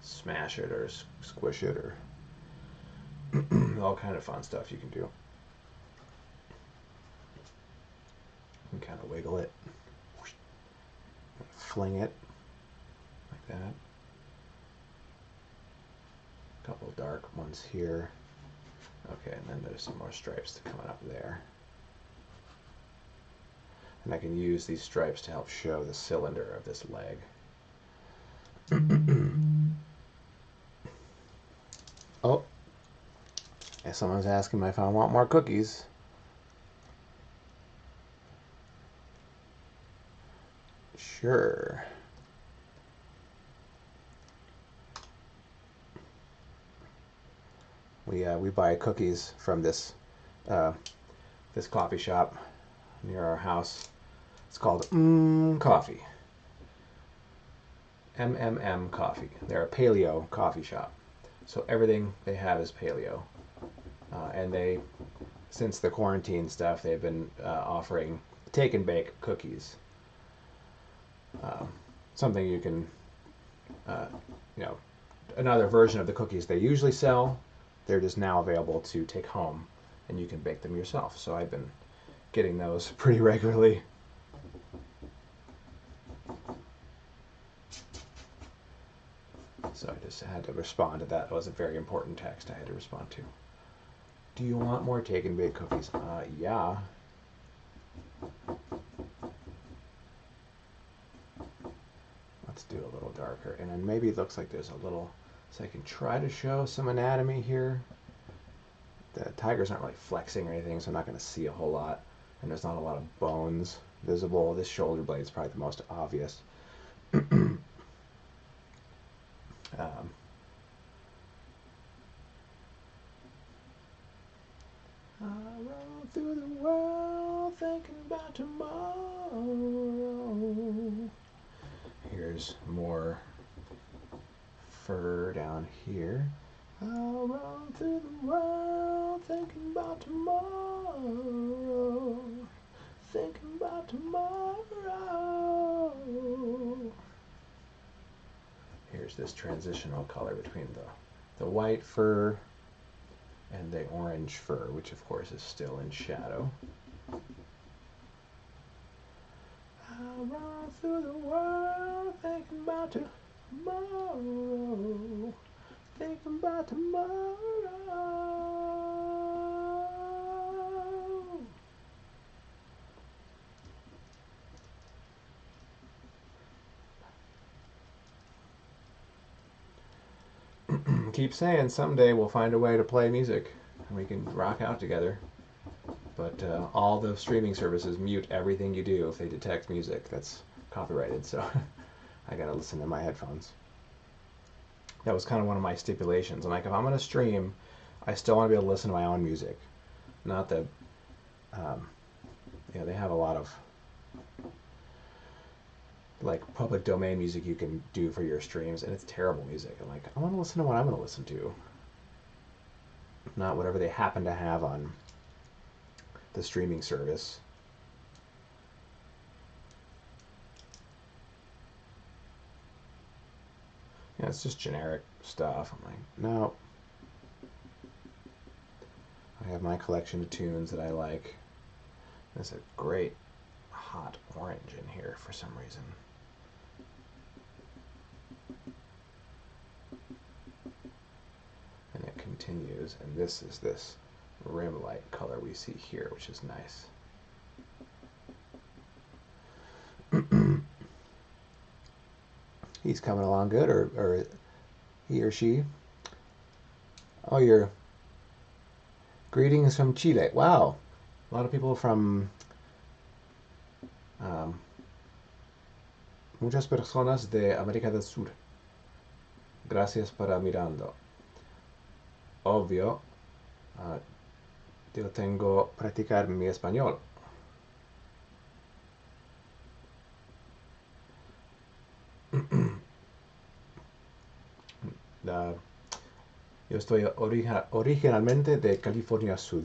Speaker 1: smash it or squish it or all kind of fun stuff you can do. You can kind of wiggle it, fling it like that. A couple of dark ones here. Okay, and then there's some more stripes coming up there. And I can use these stripes to help show the cylinder of this leg. Oh, and someone's asking me if I want more cookies. Sure. We buy cookies from this this coffee shop near our house. It's called Coffee. MMM Coffee. They're a paleo coffee shop, so everything they have is paleo. And they, since the quarantine stuff, they've been offering take and bake cookies. Something you can, another version of the cookies they usually sell. They're just now available to take home, and you can bake them yourself. So I've been getting those pretty regularly. So I just had to respond to that. It was a very important text I had to respond to. Do you want more take and bake cookies? Yeah. Let's do a little darker. And then maybe it looks like there's a little, so I can try to show some anatomy here. The tigers aren't really flexing or anything, so I'm not going to see a whole lot. And there's not a lot of bones visible. This shoulder blade is probably the most obvious. I run through the world thinking about tomorrow. Here's more fur down here. I'll run through the world thinking about tomorrow. Thinking about tomorrow. Here's this transitional color between the white fur and the orange fur, which of course is still in shadow. I'll run through the world thinking about tomorrow. Thinking about tomorrow. Keep saying someday we'll find a way to play music and we can rock out together. But all the streaming services mute everything you do if they detect music that's copyrighted, so I gotta listen to my headphones. That was kind of one of my stipulations. I'm like, if I'm gonna stream, I still want to be able to listen to my own music. Not that, they have a lot of like public domain music you can do for your streams, and it's terrible music. I'm like, I want to listen to what I'm going to listen to, not whatever they happen to have on the streaming service. Yeah, it's just generic stuff. I'm like, no. I have my collection of tunes that I like. There's a great hot orange in here for some reason. And it continues, and this is this rim light color we see here, which is nice. He's coming along good, or he or she. Oh, you're greetings from Chile. Wow, a lot of people from muchas personas de América del Sur. Gracias para mirando. Obvio, yo tengo que practicar mi español. Yo estoy originalmente de California Sur.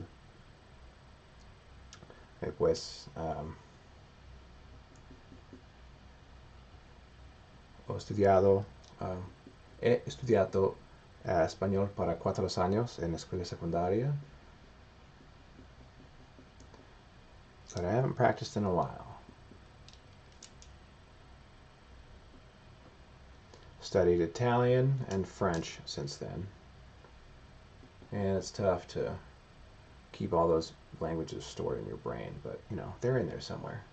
Speaker 1: Pues he estudiado español para 4 años en la escuela secundaria, but I haven't practiced in a while. Studied Italian and French since then, and it's tough to keep all those languages stored in your brain, but you know, they're in there somewhere.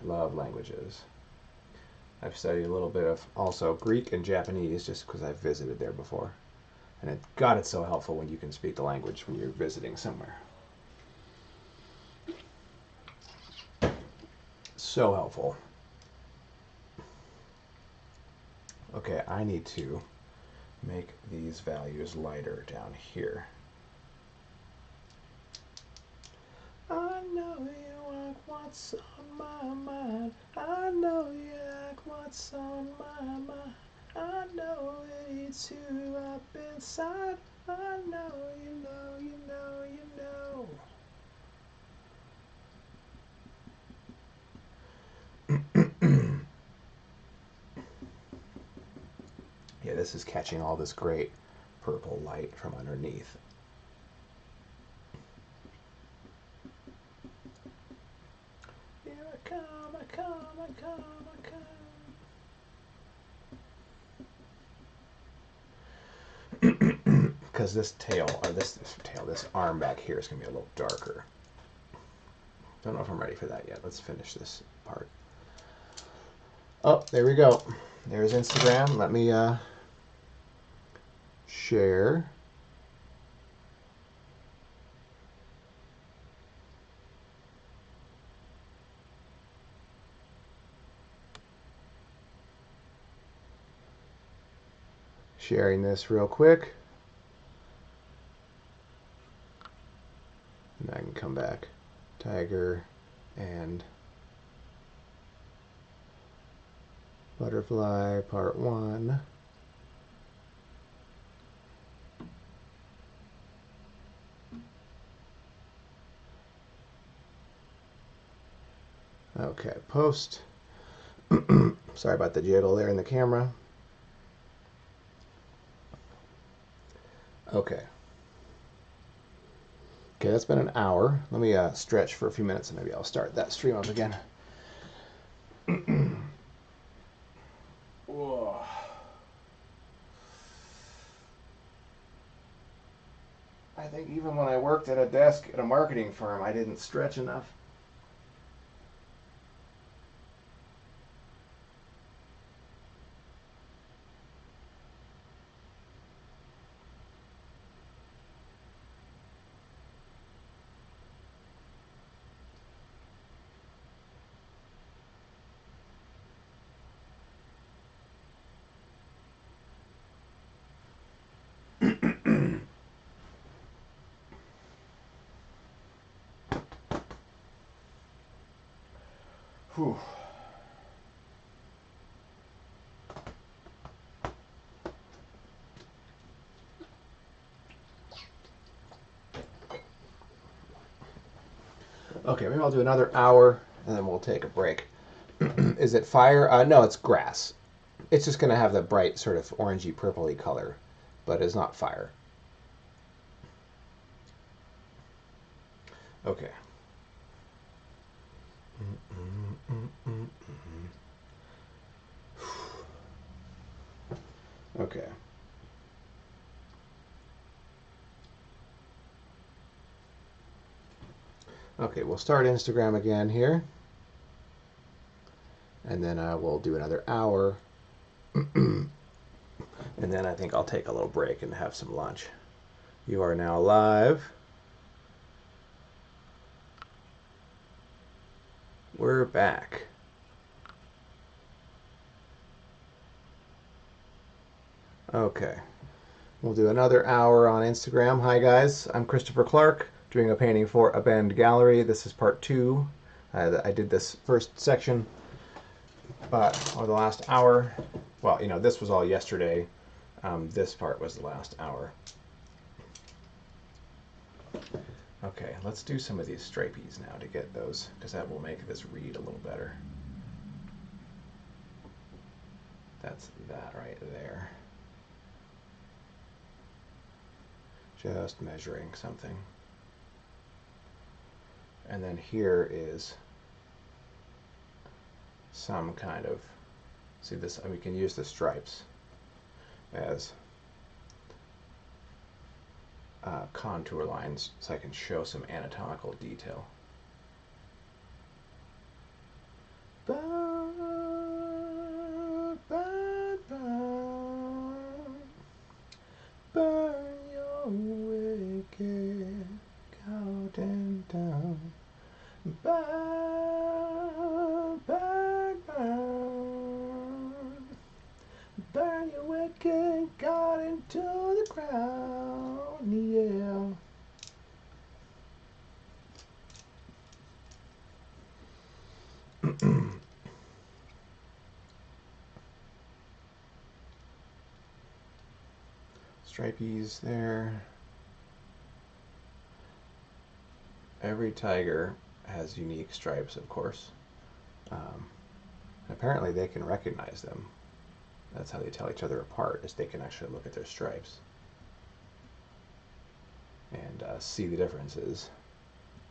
Speaker 1: I love languages. I've studied a little bit of also Greek and Japanese just because I've visited there before. And God, it's so helpful when you can speak the language when you're visiting somewhere. So helpful. Okay, I need to make these values lighter down here. I know you like what's on my mind. I know you like what's on my mind. I know it eats you up inside. I know you know, you know, you know. Yeah, this is catching all this great purple light from underneath. Here I come, I come, I come, I come. Because this tail, or this arm back here is going to be a little darker. Don't know if I'm ready for that yet. Let's finish this part. Oh, there we go. There's Instagram. Let me share. Sharing this real quick. And I can come back. Tiger and butterfly part 1. Okay, post. Sorry about the jiggle there in the camera. Okay. Okay, that's been an hour. Let me stretch for a few minutes and maybe I'll start that stream up again. I think even when I worked at a desk at a marketing firm, I didn't stretch enough. Whew. Okay, maybe I'll do another hour and then we'll take a break. Is it fire? No, it's grass. It's just going to have the bright sort of orangey purpley color, but it's not fire. Okay. Okay. Okay, we'll start Instagram again here. And then I will do another hour. And then I think I'll take a little break and have some lunch. You are now live. We're back. Okay. We'll do another hour on Instagram. Hi guys, I'm Christopher Clark, doing a painting for Abend Gallery. This is part 2. I did this first section, but over the last hour, well, you know, this was all yesterday. This part was the last hour. Okay, let's do some of these stripies now to get those, because that will make this read a little better. That's that right there. Just measuring something. And then here is some kind of, see this, we can use the stripes as contour lines so I can show some anatomical detail. Burn your wicked garden down. Burn, burn, burn. Burn your wicked garden to the ground, yeah. Stripies there. Every tiger has unique stripes, of course. Apparently they can recognize them. That's how they tell each other apart, is they can actually look at their stripes and see the differences.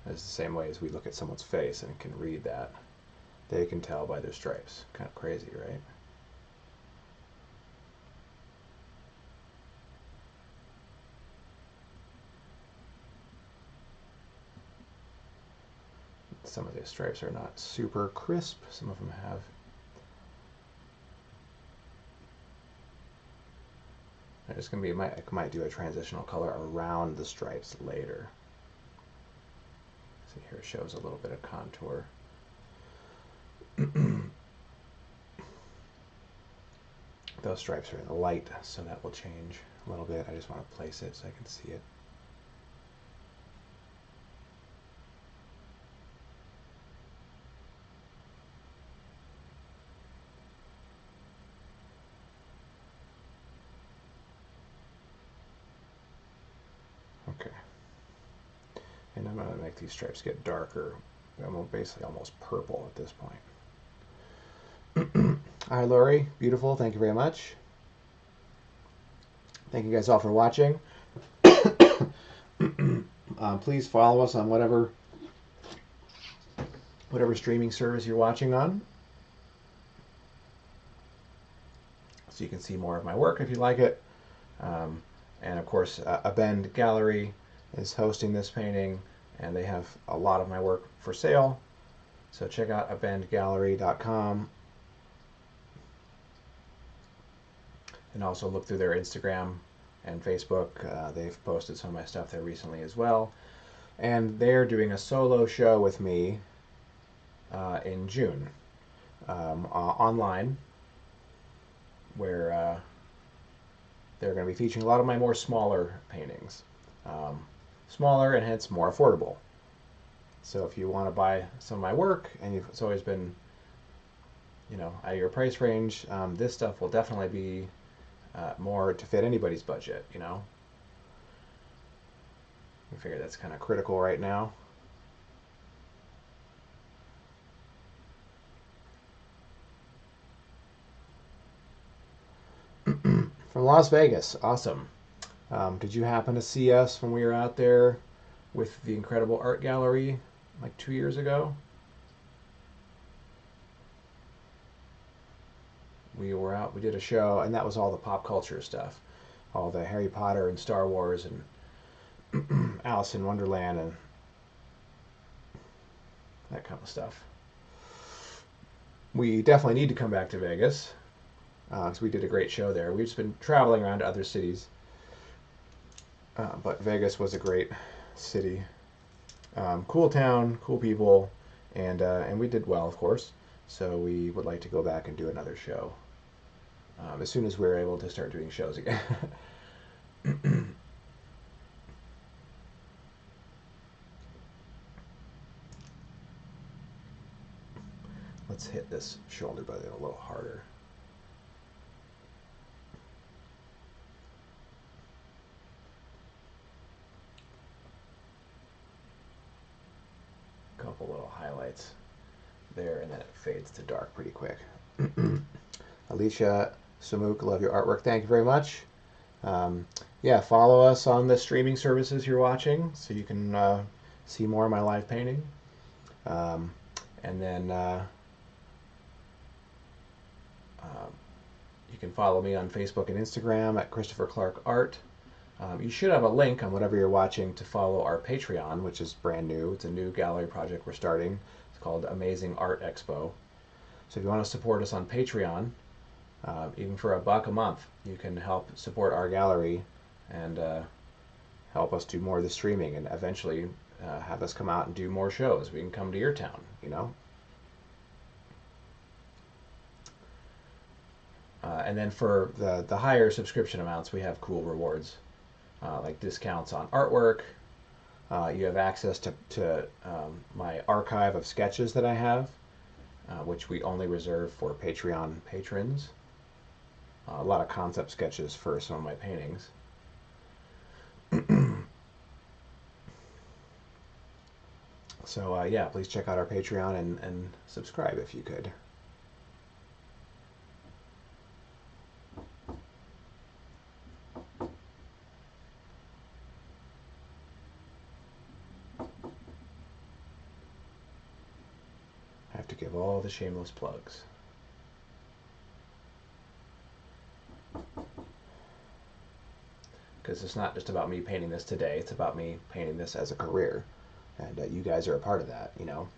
Speaker 1: It's the same way as we look at someone's face and can read that. They can tell by their stripes. Kind of crazy, right? Some of the stripes are not super crisp. Some of them have. There's going to be, I might do a transitional color around the stripes later. See, here it shows a little bit of contour. Those stripes are in the light, so that will change a little bit. I just want to place it so I can see it. Okay. And I'm going to make these stripes get darker. I'm basically almost purple at this point. Hi, Lori. Beautiful. Thank you very much. Thank you guys all for watching. Please follow us on whatever streaming service you're watching on, so you can see more of my work if you like it. And of course, Abend Gallery is hosting this painting, and they have a lot of my work for sale. So check out abendgallery.com. And also look through their Instagram and Facebook. They've posted some of my stuff there recently as well. And they're doing a solo show with me in June online, where they're going to be featuring a lot of my more smaller paintings. Smaller and hence more affordable. So if you want to buy some of my work and it's always been, at your price range, this stuff will definitely be more to fit anybody's budget, I figure that's kind of critical right now. From Las Vegas. Awesome. Did you happen to see us when we were out there with the Incredible Art Gallery like 2 years ago? We were out, we did a show, and that was all the pop culture stuff. All the Harry Potter and Star Wars and Alice in Wonderland and that kind of stuff. We definitely need to come back to Vegas, because we did a great show there. We've just been traveling around to other cities, but Vegas was a great city. Cool town, cool people, and we did well, of course. So we would like to go back and do another show as soon as we're able to start doing shows again. Let's hit this shoulder blade a little harder. couple little highlights there, and then it fades to dark pretty quick. Alicia Samuk, love your artwork. Thank you very much. Yeah, follow us on the streaming services you're watching so you can see more of my live painting. And then you can follow me on Facebook and Instagram at Christopher Clark Art. You should have a link on whatever you're watching to follow our Patreon, which is brand new. It's a new gallery project we're starting. It's called Amazing Art Expo. So if you want to support us on Patreon, even for $1 a month, you can help support our gallery and help us do more of the streaming, and eventually have us come out and do more shows. We can come to your town, you know. And then for the higher subscription amounts, we have cool rewards, like discounts on artwork. You have access to my archive of sketches that I have, which we only reserve for Patreon patrons. A lot of concept sketches for some of my paintings. So yeah, please check out our Patreon and subscribe if you could. I have to give all the shameless plugs. Because it's not just about me painting this today, it's about me painting this as a career. And you guys are a part of that, you know.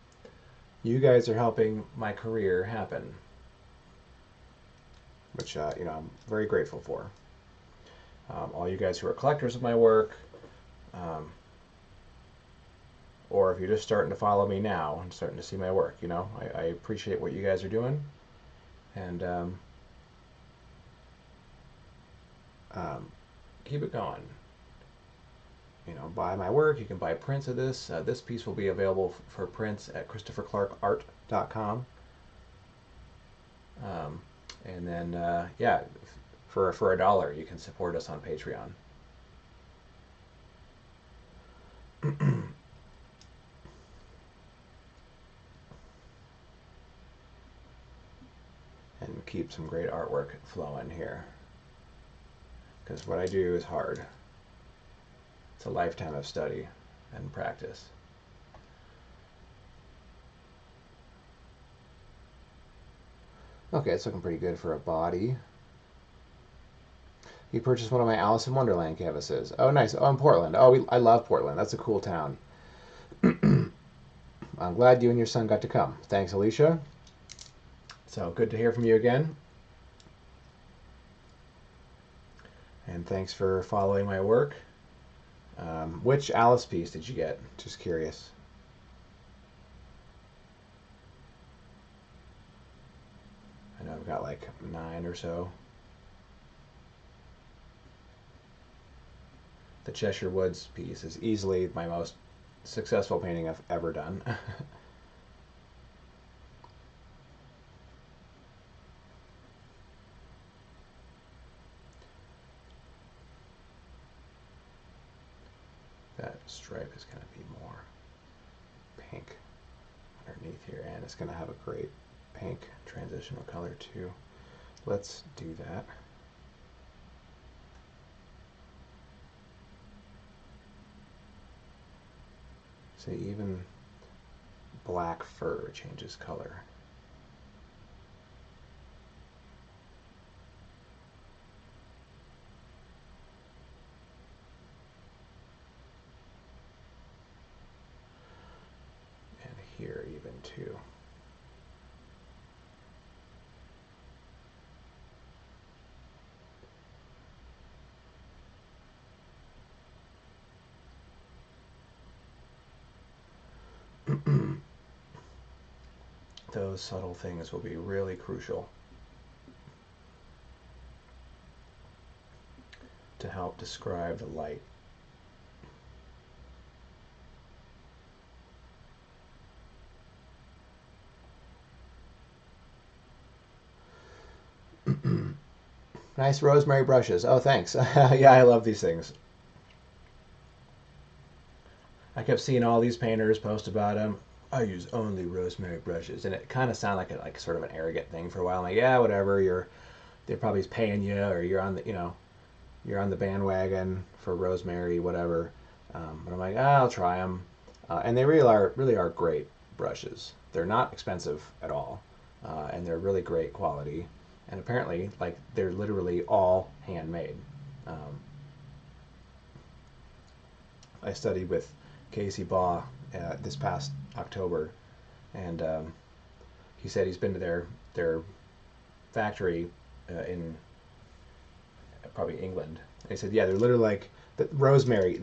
Speaker 1: You guys are helping my career happen, which, you know, I'm very grateful for. All you guys who are collectors of my work, or if you're just starting to follow me now and starting to see my work, you know, I appreciate what you guys are doing. And keep it going. You know, buy my work. You can buy prints of this. This piece will be available for prints at ChristopherClarkArt.com. And then, yeah, for $1, you can support us on Patreon. And keep some great artwork flowing here. Because what I do is hard. It's a lifetime of study and practice. Okay, it's looking pretty good for a body. You purchased one of my Alice in Wonderland canvases. Oh, nice. Oh, in Portland. Oh, I love Portland. That's a cool town. I'm glad you and your son got to come. Thanks, Alicia. So good to hear from you again. And thanks for following my work. Which Alice piece did you get? Just curious. I know I've got like 9 or so. The Cheshire Woods piece is easily my most successful painting I've ever done. That stripe is going to be more pink underneath here, and it's going to have a great pink transitional color too. Let's do that. See, even black fur changes color. And here even too. Those subtle things will be really crucial to help describe the light. Nice rosemary brushes. Oh, thanks. Yeah, I love these things. I kept seeing all these painters post about them. I use only rosemary brushes, and it kind of sounded like sort of an arrogant thing for a while. I'm like, yeah, whatever. They're probably paying you, or you're on the you're on the bandwagon for rosemary, whatever. But I'm like, I'll try them, and they really are great brushes. They're not expensive at all, and they're really great quality. And apparently, like they're literally all handmade. Um, I studied with Casey Baugh this past October, and he said he's been to their factory in probably England. And he said, yeah, they're literally like the Rosemary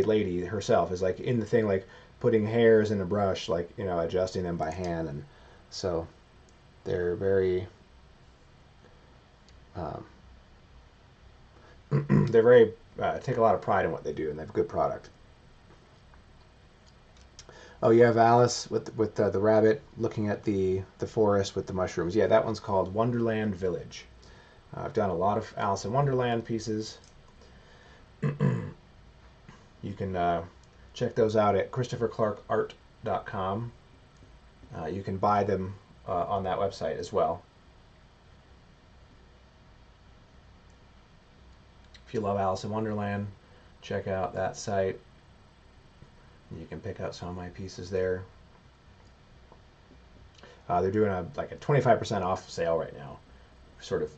Speaker 1: lady herself is like in the thing, like putting hairs in a brush, like adjusting them by hand, and so they're very um, they're very take a lot of pride in what they do, and they have good product. Oh, you have Alice with the rabbit looking at the forest with the mushrooms. Yeah, that one's called Wonderland Village. I've done a lot of Alice in Wonderland pieces. You can check those out at ChristopherClarkArt.com. You can buy them on that website as well. If you love Alice in Wonderland, check out that site. You can pick up some of my pieces there. They're doing a 25% off sale right now, sort of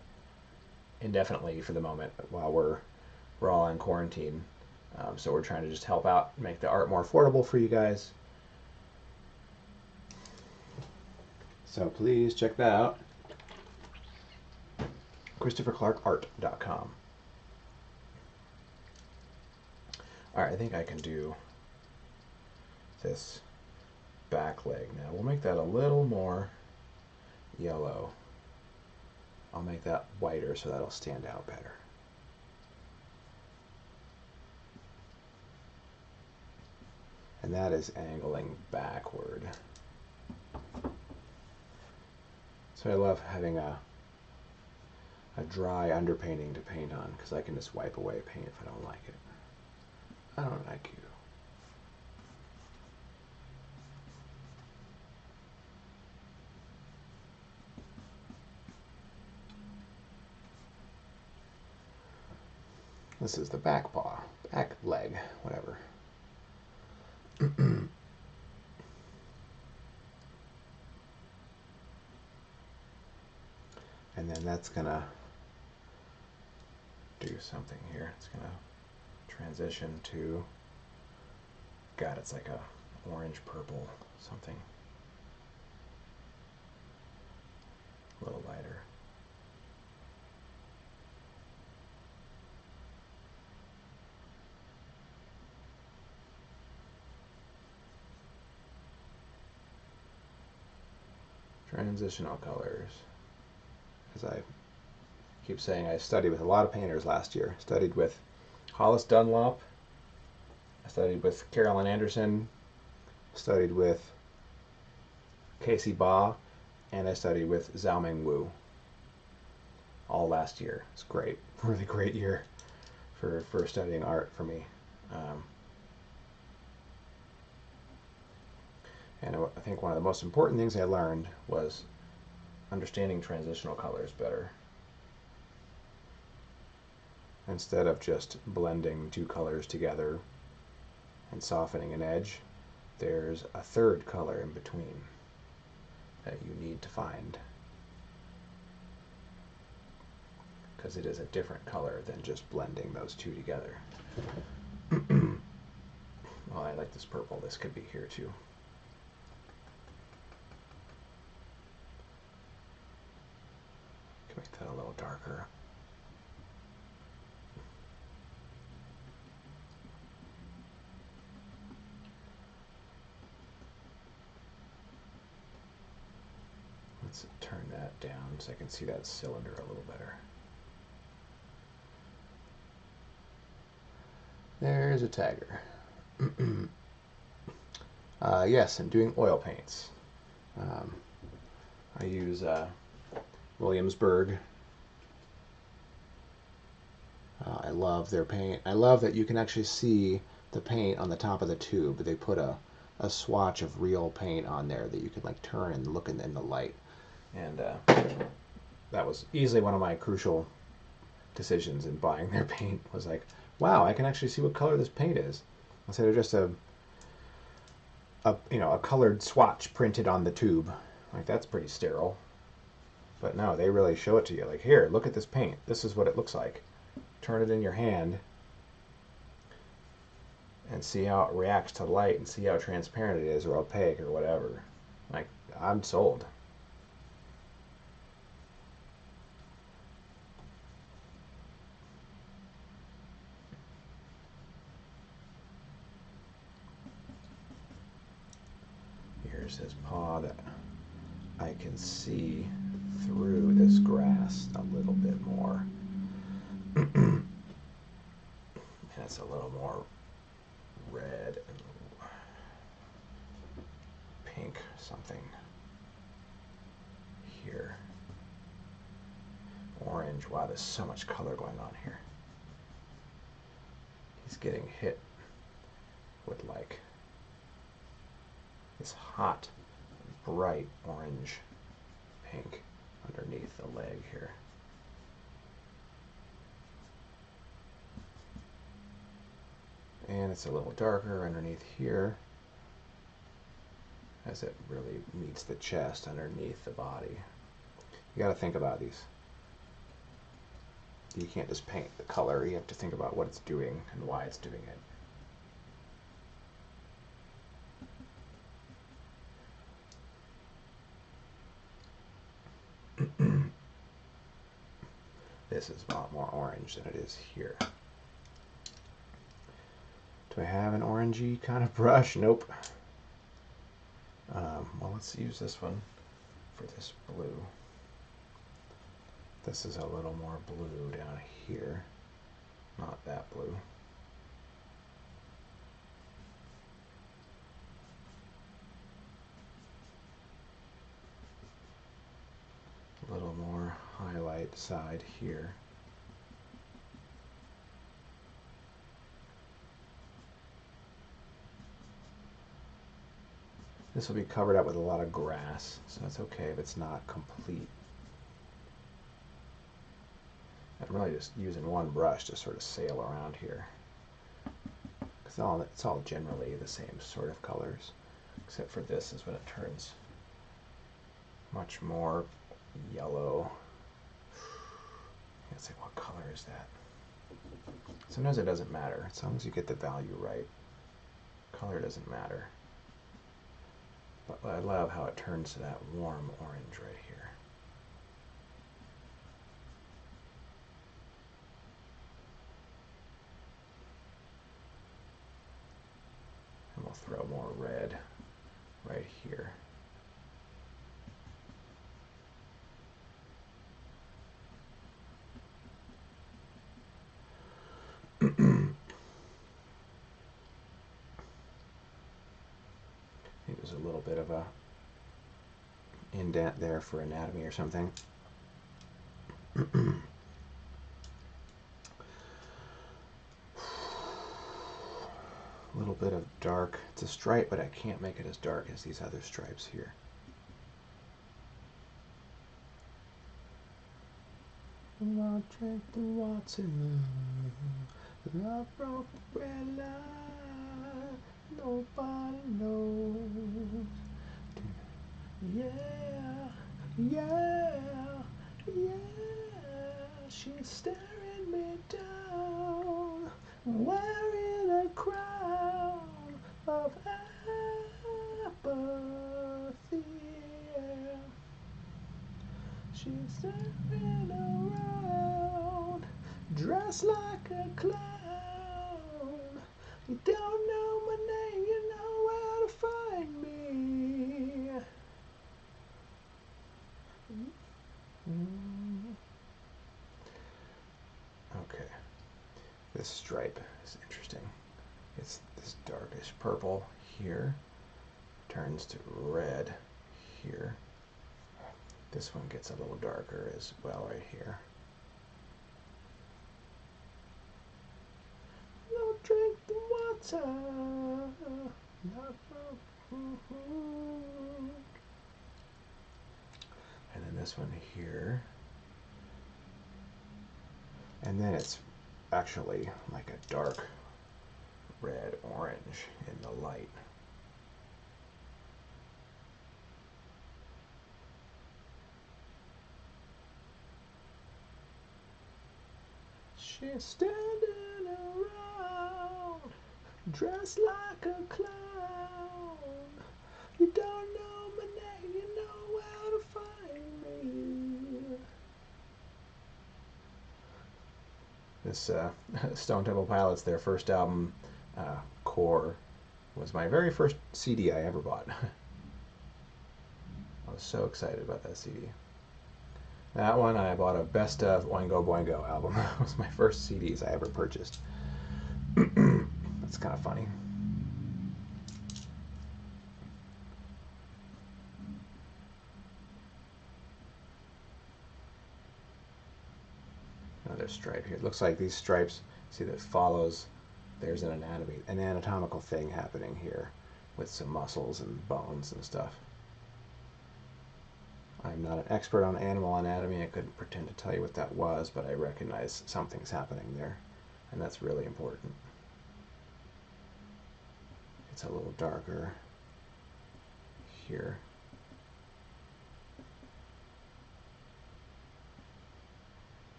Speaker 1: indefinitely for the moment while we're all in quarantine. So we're trying to just help out, make the art more affordable for you guys. So please check that out. ChristopherClarkArt.com. All right, I think I can do this back leg now. We'll make that a little more yellow. I'll make that whiter so that'll stand out better. And that is angling backward. So I love having a dry underpainting to paint on, because I can just wipe away paint if I don't like it. I don't like you. This is the back paw, back leg, whatever. And then that's gonna do something here. It's gonna transition to, God, it's like a orange purple something. A little lighter. Transitional colors. As I keep saying, I studied with a lot of painters last year. Studied with Hollis Dunlop. I studied with Carolyn Anderson. Studied with Casey Baugh. And I studied with Xiaoming Wu. All last year. It's great. Really great year for studying art for me. And I think one of the most important things I learned was understanding transitional colors better. Instead of just blending two colors together and softening an edge, there's a third color in between that you need to find, because it is a different color than just blending those two together. Well, I like this purple. This could be here too. Make that a little darker. Let's turn that down so I can see that cylinder a little better. There's a tagger. Yes, I'm doing oil paints. I use Williamsburg. I love their paint. I love that you can actually see the paint on the top of the tube. They put a a swatch of real paint on there that you could like turn and look in the light. And that was easily one of my crucial decisions in buying their paint. Was like, wow, I can actually see what color this paint is instead of just a colored swatch printed on the tube. Like, that's pretty sterile. But no, they really show it to you. Like, here, look at this paint. This is what it looks like. Turn it in your hand and see how it reacts to light and see how transparent it is or opaque or whatever. Like, I'm sold. Here's his paw that I can see through this grass a little bit more. And it's a little more red and pink something here. Orange. Wow, there's so much color going on here. He's getting hit with like this hot, bright orange pink underneath the leg here. And it's a little darker underneath here as it really meets the chest underneath the body. You got to think about these. You can't just paint the color. You have to think about what it's doing and why it's doing it. This is a lot more orange than it is here. Do I have an orangey kind of brush? Nope. Well, let's use this one for this blue. This is a little more blue down here, not that blue. A little more highlight side here. This will be covered up with a lot of grass, so it's okay if it's not complete. I'm really just using one brush to sort of sail around here. It's all generally the same sort of colors, except for this is when it turns much more yellow. It's like, what color is that? Sometimes it doesn't matter, as long as you get the value right. Color doesn't matter. But I love how it turns to that warm orange right here. And we'll throw more red right here. There's a little bit of a indent there for anatomy or something. A little bit of dark. It's a stripe, but I can't make it as dark as these other stripes here. I'll drink the water. Love broke the red line. Nobody knows. Yeah, yeah, yeah. She's staring me down, wearing a crown of apathy. She's staring around, dressed like a clown. You don't know my name, you know where to find me. Okay, this stripe is interesting. It's this darkish purple here, turns to red here. This one gets a little darker as well right here. Don't drink the water. And then this one here. And then it's actually like a dark red orange in the light. She's standing around, dressed like a clown. You don't know my name, you know where to find me. This Stone Temple Pilots, their first album, Core, was my very first CD I ever bought. I was so excited about that CD. That one I bought a Best of Oingo Boingo album. It was my first CDs I ever purchased. That's kind of funny. Another stripe here. It looks like these stripes, see, that follows, there's an anatomical thing happening here with some muscles and bones and stuff. I'm not an expert on animal anatomy. I couldn't pretend to tell you what that was, but I recognize something's happening there, and that's really important. It's a little darker here.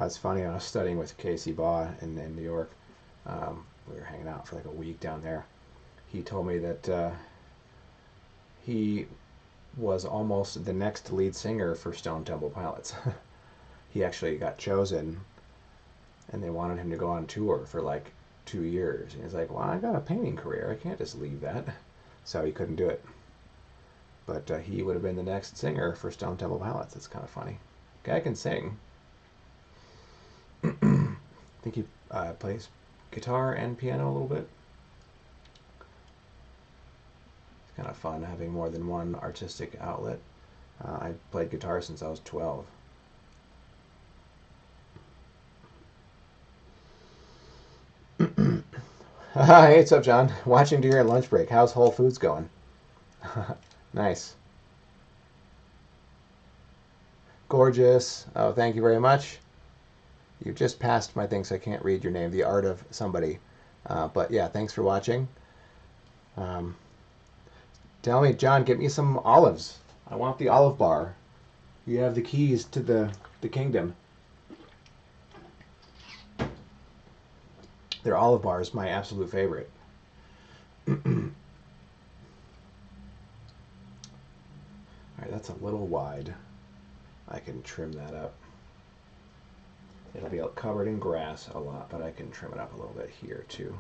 Speaker 1: It's funny, I was studying with Casey Baugh in New York. We were hanging out for like a week down there. He told me that he was almost the next lead singer for Stone Temple Pilots. He actually got chosen, and they wanted him to go on tour for like 2 years. And he's like, well, I got a painting career. I can't just leave that. So he couldn't do it. But he would have been the next singer for Stone Temple Pilots. It's kind of funny. Guy can sing. I think he plays guitar and piano a little bit. It's kind of fun having more than one artistic outlet. I played guitar since I was 12. Hey, what's up, John? Watching during your lunch break. How's Whole Foods going? Nice. Gorgeous. Oh, thank you very much. You just passed my thing, so I can't read your name. The Art of Somebody. But yeah, thanks for watching. Tell me, John, get me some olives. I want the olive bar. You have the keys to the kingdom. Their olive bar is my absolute favorite. Alright, that's a little wide. I can trim that up. It'll be covered in grass a lot, but I can trim it up a little bit here too.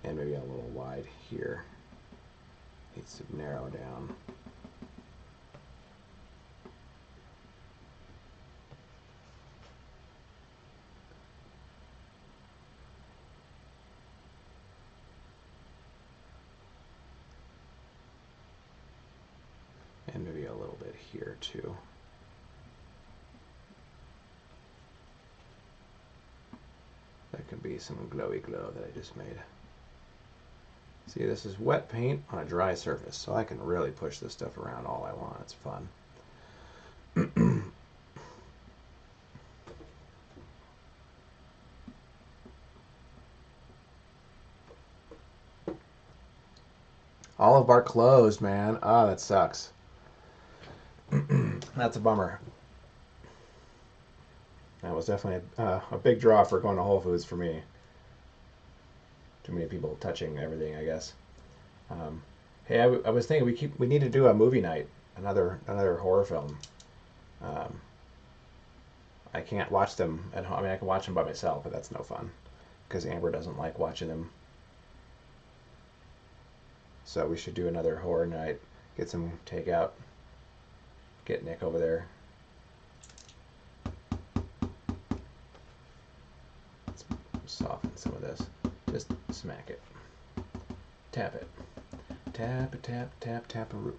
Speaker 1: And maybe a little wide here. Needs to narrow down. And maybe a little bit here too. That could be some glowy glow that I just made. See, this is wet paint on a dry surface, so I can really push this stuff around all I want. It's fun. Olive bar closed, man. Oh, that sucks. That's a bummer. That was definitely a big draw for going to Whole Foods for me. Too many people touching everything, I guess. Hey, I was thinking we need to do a movie night, another horror film. I can't watch them at home. I mean, I can watch them by myself, but that's no fun because Amber doesn't like watching them. So we should do another horror night. Get some takeout. Get Nick over there. Let's soften some of this. Just smack it. Tap it. Tap a tap tap tap-a-roo.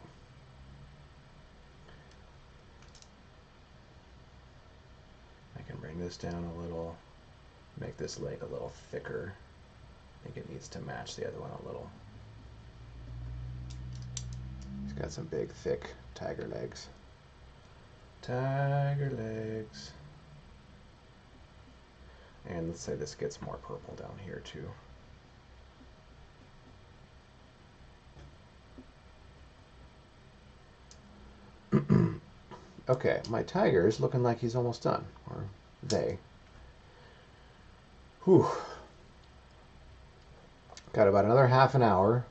Speaker 1: I can bring this down a little. Make this leg a little thicker. I think it needs to match the other one a little. He's got some big, thick tiger legs. Tiger legs. And let's say this gets more purple down here too. Okay, my tiger is looking like he's almost done, or they. Whew. Got about another half an hour,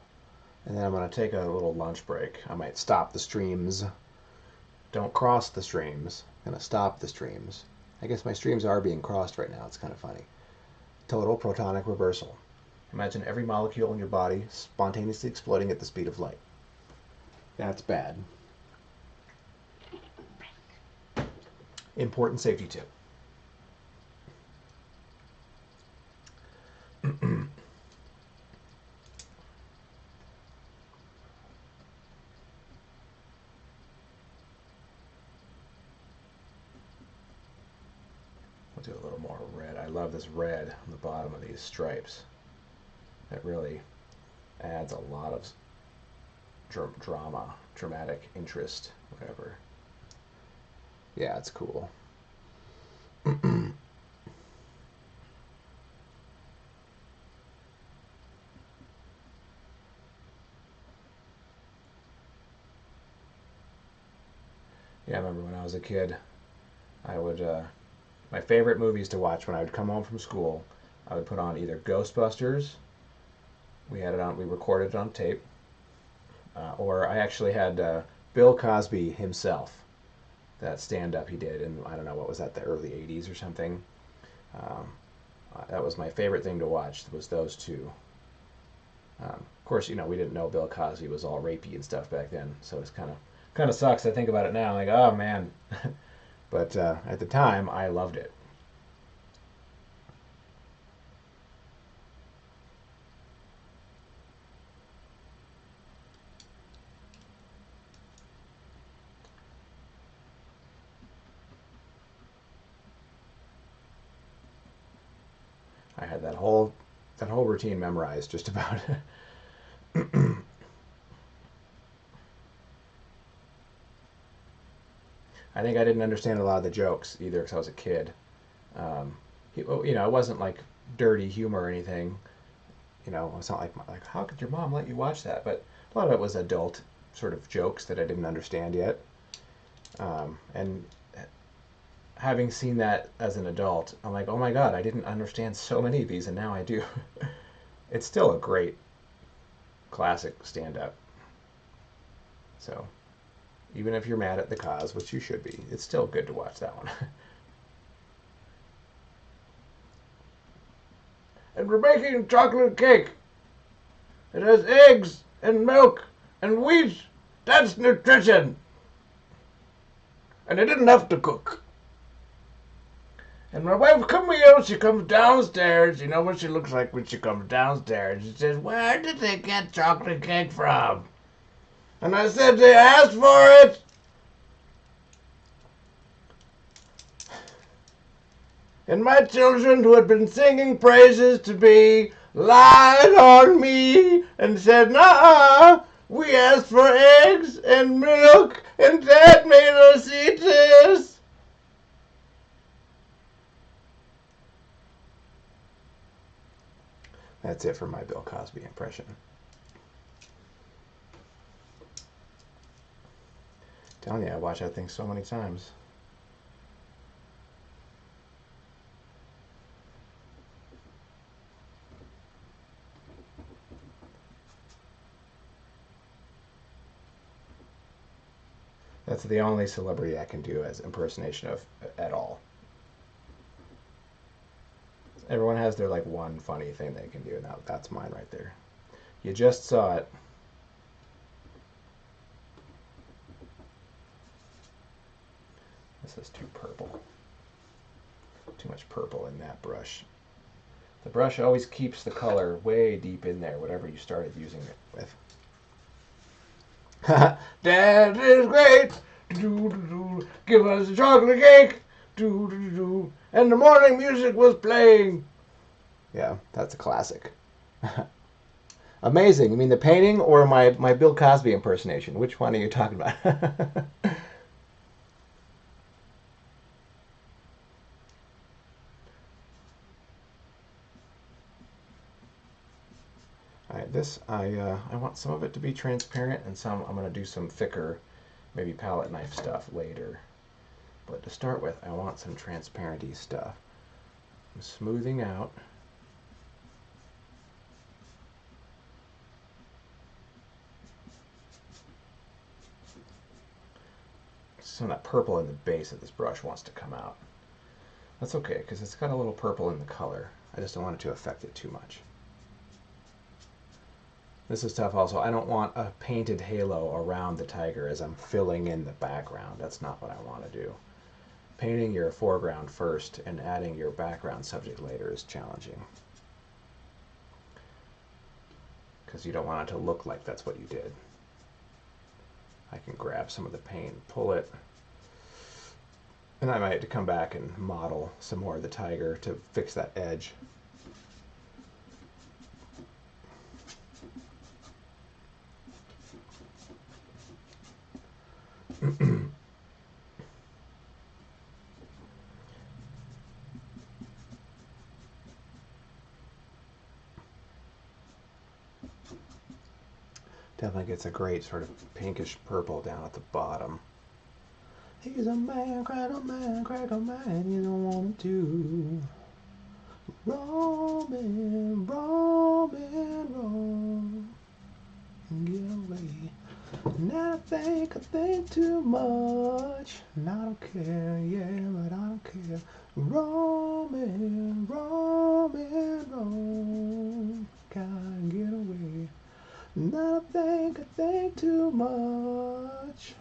Speaker 1: and then I'm going to take a little lunch break. I might stop the streams. Don't cross the streams. I'm going to stop the streams. I guess my streams are being crossed right now. It's kind of funny. Total protonic reversal. Imagine every molecule in your body spontaneously exploding at the speed of light. That's bad. Important safety tip. We'll do a little more red. I love this red on the bottom of these stripes. That really adds a lot of drama, dramatic interest, whatever. Yeah, it's cool. Yeah, I remember when I was a kid, I would, my favorite movies to watch when I would come home from school, I would put on either Ghostbusters, we recorded it on tape, or I actually had Bill Cosby himself, that stand-up he did in, I don't know, what was that, the early 80s or something. That was my favorite thing to watch, was those two. Of course, you know, we didn't know Bill Cosby was all rapey and stuff back then, so it's kind of sucks. I think about it now, like, oh man. But at the time, I loved it. I had that whole routine memorized, just about. I think I didn't understand a lot of the jokes either because I was a kid. You know, it wasn't like dirty humor or anything. You know, it's not like how could your mom let you watch that? But a lot of it was adult sort of jokes that I didn't understand yet. And having seen that as an adult, I'm like, oh my god, I didn't understand so many of these, and now I do. It's still a great classic stand-up. So, even if you're mad at the cause, which you should be, it's still good to watch that one. And we're making chocolate cake. It has eggs and milk and wheat. That's nutrition. And I didn't have to cook. And my wife Camille, she comes downstairs. You know what she looks like when she comes downstairs. She says, where did they get chocolate cake from? And I said, they asked for it. And my children, who had been singing praises to me, lied on me and said, nah, we asked for eggs and milk, and Dad made us eat this. That's it for my Bill Cosby impression. Telling you, I watch that thing so many times. That's the only celebrity I can do as impersonation of at all. Everyone has their like one funny thing they can do, and that's mine right there. You just saw it. This is too purple. Too much purple in that brush. The brush always keeps the color way deep in there, whatever you started using it with. Dad is great. Give us a chocolate cake. And the morning music was playing. Yeah, that's a classic. Amazing. I mean, the painting or my Bill Cosby impersonation? Which one are you talking about? All right, this I want some of it to be transparent, and some I'm going to do some thicker, maybe palette knife stuff later. But to start with, I want some transparency stuff. I'm smoothing out. Some of that purple in the base of this brush wants to come out. That's okay, because it's got a little purple in the color. I just don't want it to affect it too much. This is tough also. I don't want a painted halo around the tiger as I'm filling in the background. That's not what I want to do. Painting your foreground first and adding your background subject later is challenging, because you don't want it to look like that's what you did. I can grab some of the paint, pull it, and I might have to come back and model some more of the tiger to fix that edge. Definitely gets a great sort of pinkish purple down at the bottom. He's a man, crackle man, you don't want him to. Roman, Roman, Roman, get away. Now I think too much. And I don't care, yeah, but I don't care. Roman, Roman, Roman, can't get away. Now I think too much.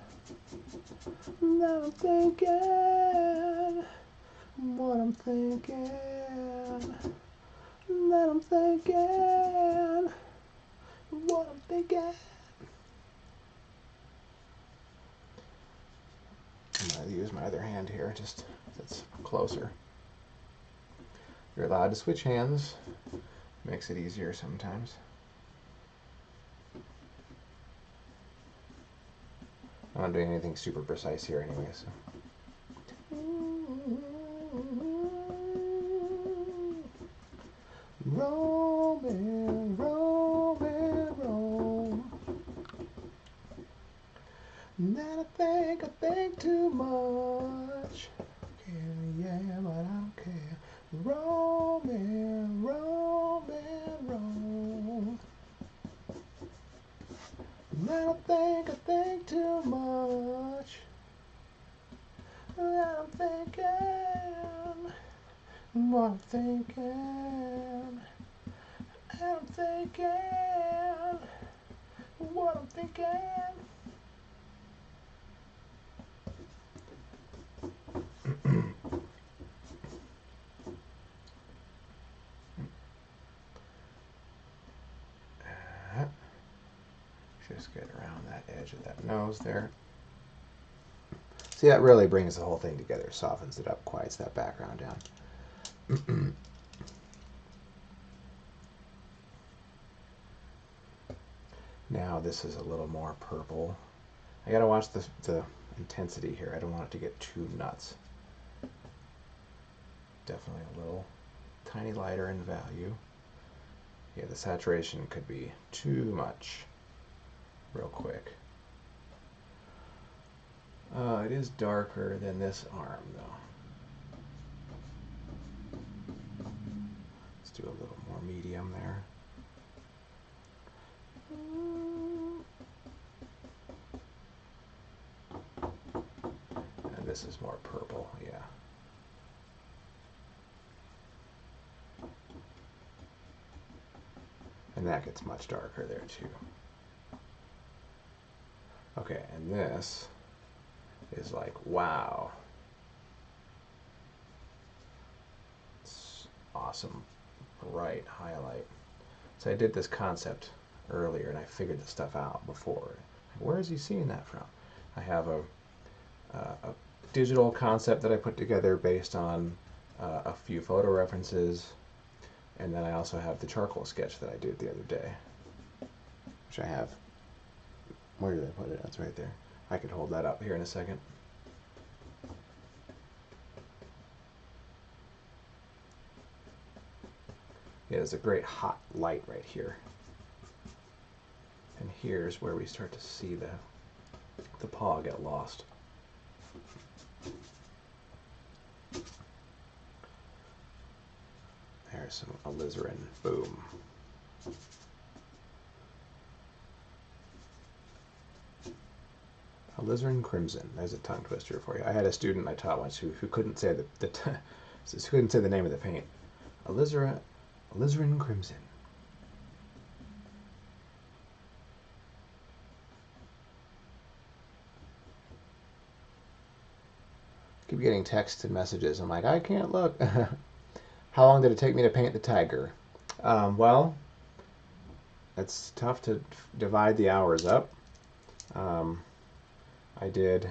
Speaker 1: Now I'm thinking what I'm thinking. Now I'm thinking what I'm thinking. I'm going to use my other hand here, just it's closer. You're allowed to switch hands. Makes it easier sometimes. I'm not doing anything super precise here anyway, so. Roman, Roman, Roman. Then I think too much. Yeah, but I don't care. Roman, Roman, Roman. Then I think too much. I'm thinking what I'm thinking. I'm thinking what I'm thinking. Just get around that edge of that nose there. See, that really brings the whole thing together, softens it up, quiets that background down. Now this is a little more purple. I gotta watch the intensity here. I don't want it to get too nuts. Definitely a little tiny lighter in value. Yeah, the saturation could be too much real quick. It is darker than this arm though. Let's do a little more medium there. And this is more purple, yeah. And that gets much darker there too. Okay, and this is like, wow. It's awesome, bright highlight. So I did this concept earlier and I figured this stuff out before. Where is he seeing that from? I have a digital concept that I put together based on a few photo references. And then I also have the charcoal sketch that I did the other day, which I have. Where did I put it? That's right there. I could hold that up here in a second. Yeah, there's a great hot light right here. And here's where we start to see the paw get lost. There's some alizarin. Boom. Alizarin crimson. There's a tongue twister for you. I had a student I taught once who couldn't say couldn't say the name of the paint. Alizarin crimson. Keep getting texts and messages. I'm like, I can't look. How long did it take me to paint the tiger? Well, it's tough to divide the hours up. I did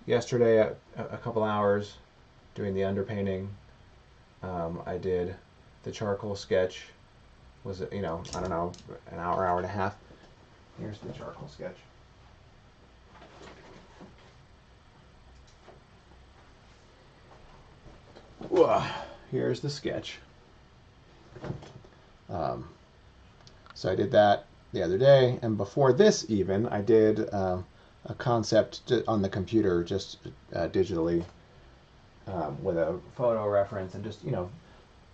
Speaker 1: yesterday a couple hours doing the underpainting. I did the charcoal sketch. Was it, I don't know, an hour, hour and a half. Here's the charcoal sketch. Here's the sketch. So I did that the other day, and before this even, I did a concept on the computer, just digitally, with a photo reference, and just,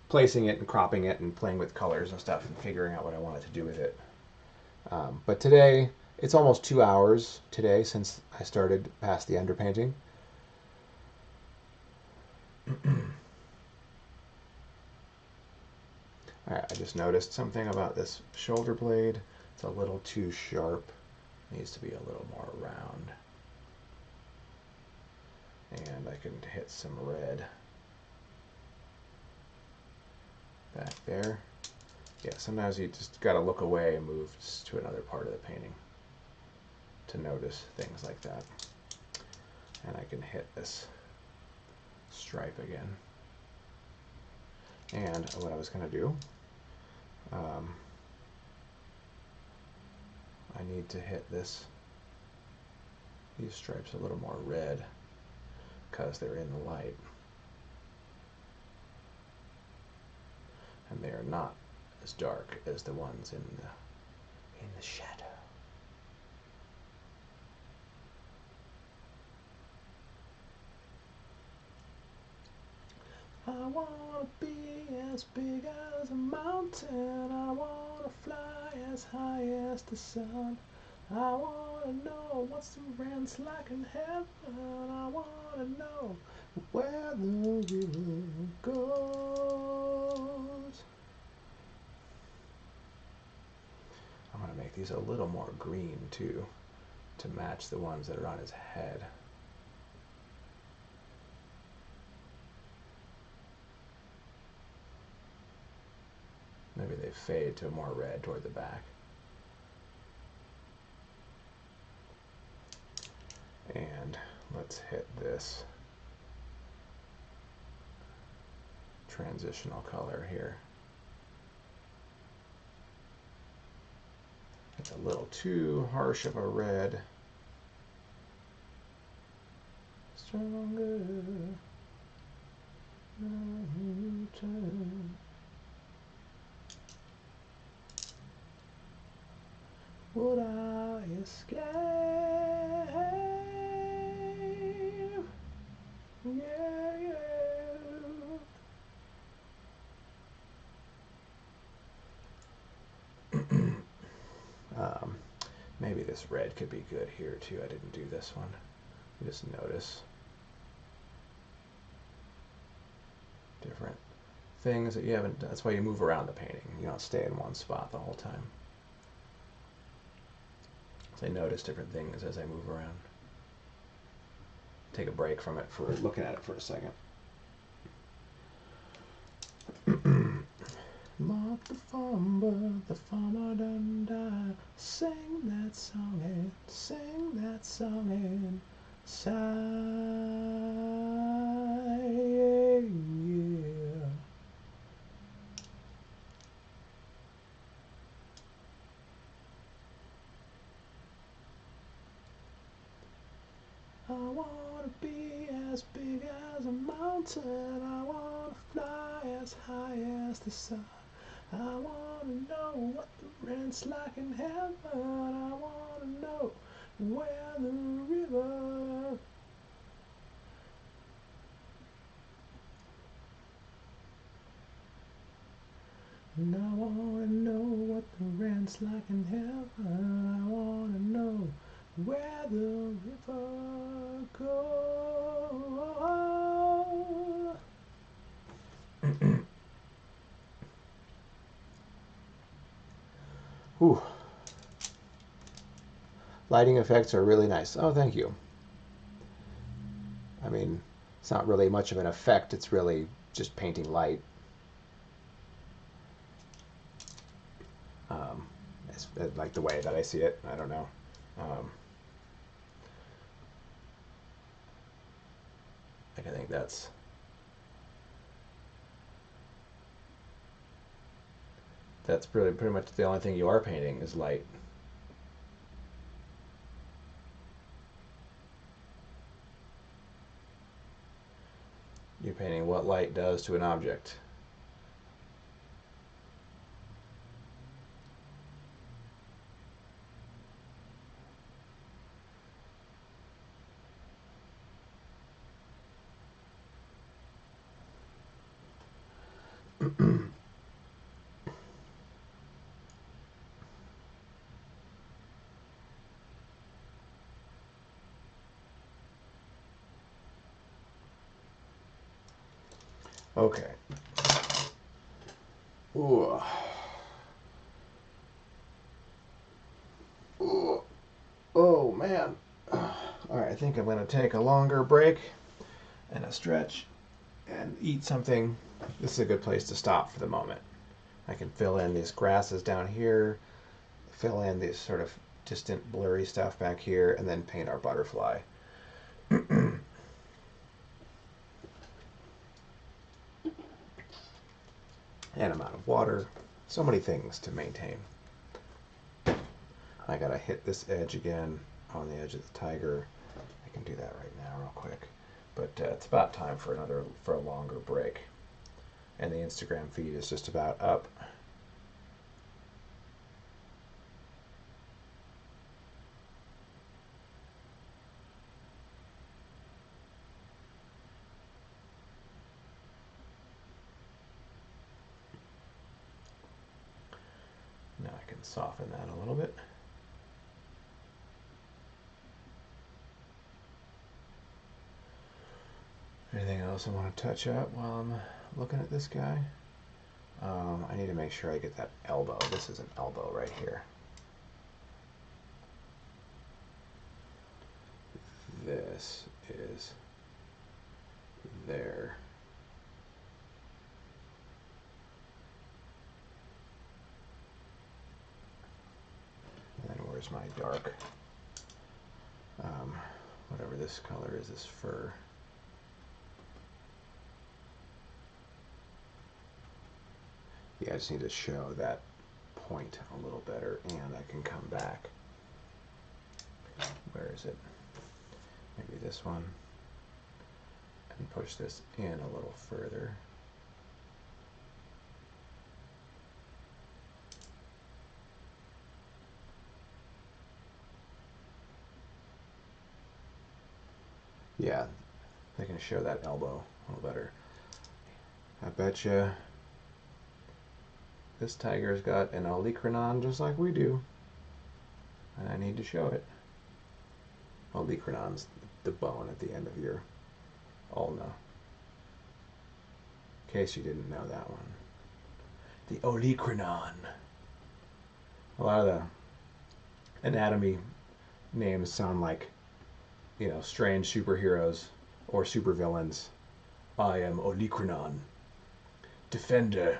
Speaker 1: placing it and cropping it and playing with colors and stuff and figuring out what I wanted to do with it. But today, it's almost 2 hours today since I started past the underpainting. Alright, I just noticed something about this shoulder blade. It's a little too sharp. It needs to be a little more round. And I can hit some red back there. Yeah, sometimes you just gotta look away and move to another part of the painting to notice things like that. And I can hit this stripe again. And what I was gonna do, I need to hit these stripes a little more red because they're in the light. And they are not as dark as the ones in the shadow. I wanna be as big as a mountain. I wanna fly as high as the sun. I wanna know what's the rent's like in heaven. I wanna know where the river goes. I'm gonna make these a little more green too, to match the ones that are on his head. Maybe they fade to a more red toward the back. And let's hit this transitional color here. It's a little too harsh of a red. Stronger. Would I escape? Yeah, yeah. Maybe this red could be good here too. I didn't do this one. You just notice different things that you haven't. That's why you move around the painting. You don't stay in one spot the whole time. So I notice different things as I move around. Take a break from it for looking at it for a second. Mark the farmer done died. Sing that song and sigh. Yeah. I wanna be as big as a mountain. I wanna fly as high as the sun. I wanna know what the rent's like in heaven. I wanna know where the river. And I wanna know what the rent's like in heaven. I wanna know where the river goes. Whew. Lighting effects are really nice. Oh, thank you. I mean, it's not really much of an effect. It's really just painting light. It's like the way that I see it. I don't know. Like I think that's pretty much the only thing you are painting is light. You're painting what light does to an object. Okay. Ooh. Ooh. Oh man. All right, I think I'm going to take a longer break and a stretch and eat something. This is a good place to stop for the moment. I can fill in these grasses down here, fill in this sort of distant blurry stuff back here, and then paint our butterfly. And amount of water. So many things to maintain. I gotta hit this edge again on the edge of the tiger. I can do that right now real quick. But it's about time for a longer break. And the Instagram feed is just about up. Now I can soften that a little bit. Anything else I want to touch up while I'm looking at this guy? I need to make sure I get that elbow. This is an elbow right here. This is there. And then where's my dark? Whatever this color is, this fur. Yeah, I just need to show that point a little better, and I can come back. Where is it? Maybe this one. And push this in a little further. Yeah, I can show that elbow a little better. I bet you this tiger's got an olecranon just like we do. And I need to show it. Olecranon's the bone at the end of your ulna. In case you didn't know that one. The olecranon. A lot of the anatomy names sound like, you know, strange superheroes or supervillains. I am Olecranon, defender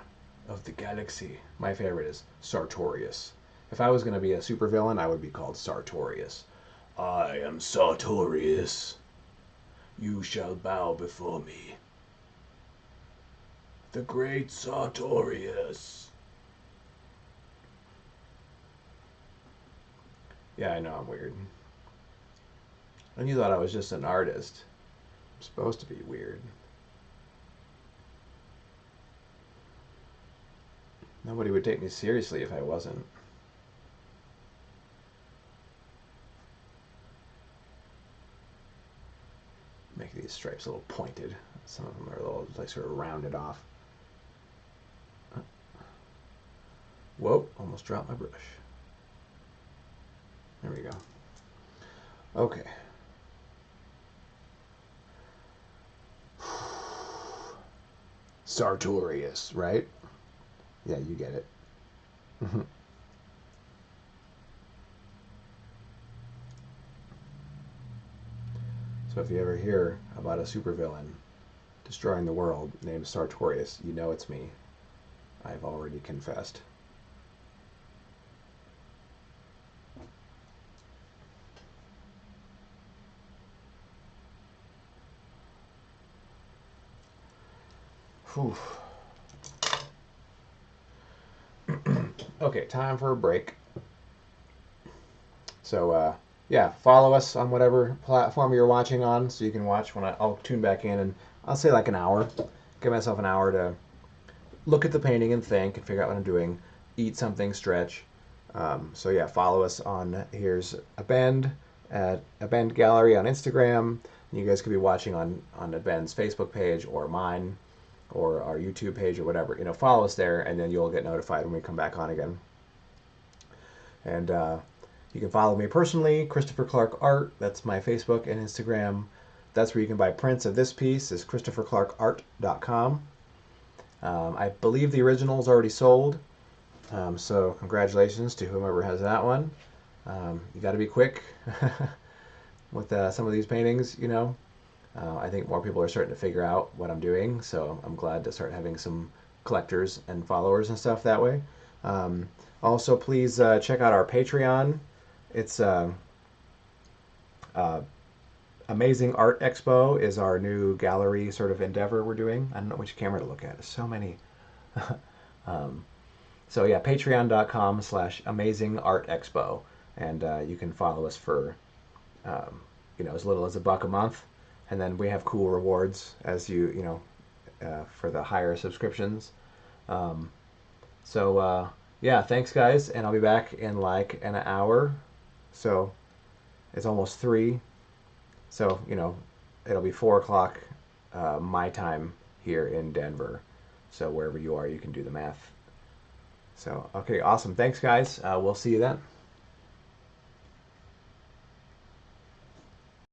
Speaker 1: of the galaxy. My favorite is Sartorius. If I was going to be a supervillain, I would be called Sartorius. I am Sartorius. You shall bow before me. The great Sartorius. Yeah, I know I'm weird. And you thought I was just an artist. I'm supposed to be weird. Nobody would take me seriously if I wasn't. Make these stripes a little pointed. Some of them are a little like sort of rounded off. Whoa, almost dropped my brush. There we go. Okay. Sartorius, right? Yeah, you get it. So if you ever hear about a supervillain destroying the world named Sartorius, you know it's me. I've already confessed. Whew. Okay, time for a break. So, yeah, follow us on whatever platform you're watching on so you can watch when I'll tune back in, and I'll say like an hour. Give myself an hour to look at the painting and think and figure out what I'm doing, eat something, stretch. So yeah, follow us on Here's a Bend at a Bend Gallery on Instagram. You guys could be watching on a Bend's Facebook page or mine or our YouTube page or whatever. Follow us there, and then you'll get notified when we come back on again. And you can follow me personally, Christopher Clark Art. That's my Facebook and Instagram. That's where you can buy prints of this piece. Is ChristopherClarkArt.com. I believe the original is already sold, so congratulations to whomever has that one. You got to be quick with some of these paintings, I think more people are starting to figure out what I'm doing, so I'm glad to start having some collectors and followers and stuff that way. Also, please check out our Patreon. It's Amazing Art Expo is our new gallery sort of endeavor we're doing. I don't know which camera to look at. There's so many. So yeah, patreon.com/Amazing Art Expo, and you can follow us for as little as $1 a month, and then we have cool rewards as for the higher subscriptions. Yeah, thanks guys, and I'll be back in like an hour. So it's almost 3. So, it'll be 4 o'clock my time here in Denver. So wherever you are, you can do the math. So, okay, awesome. Thanks, guys. We'll see you then.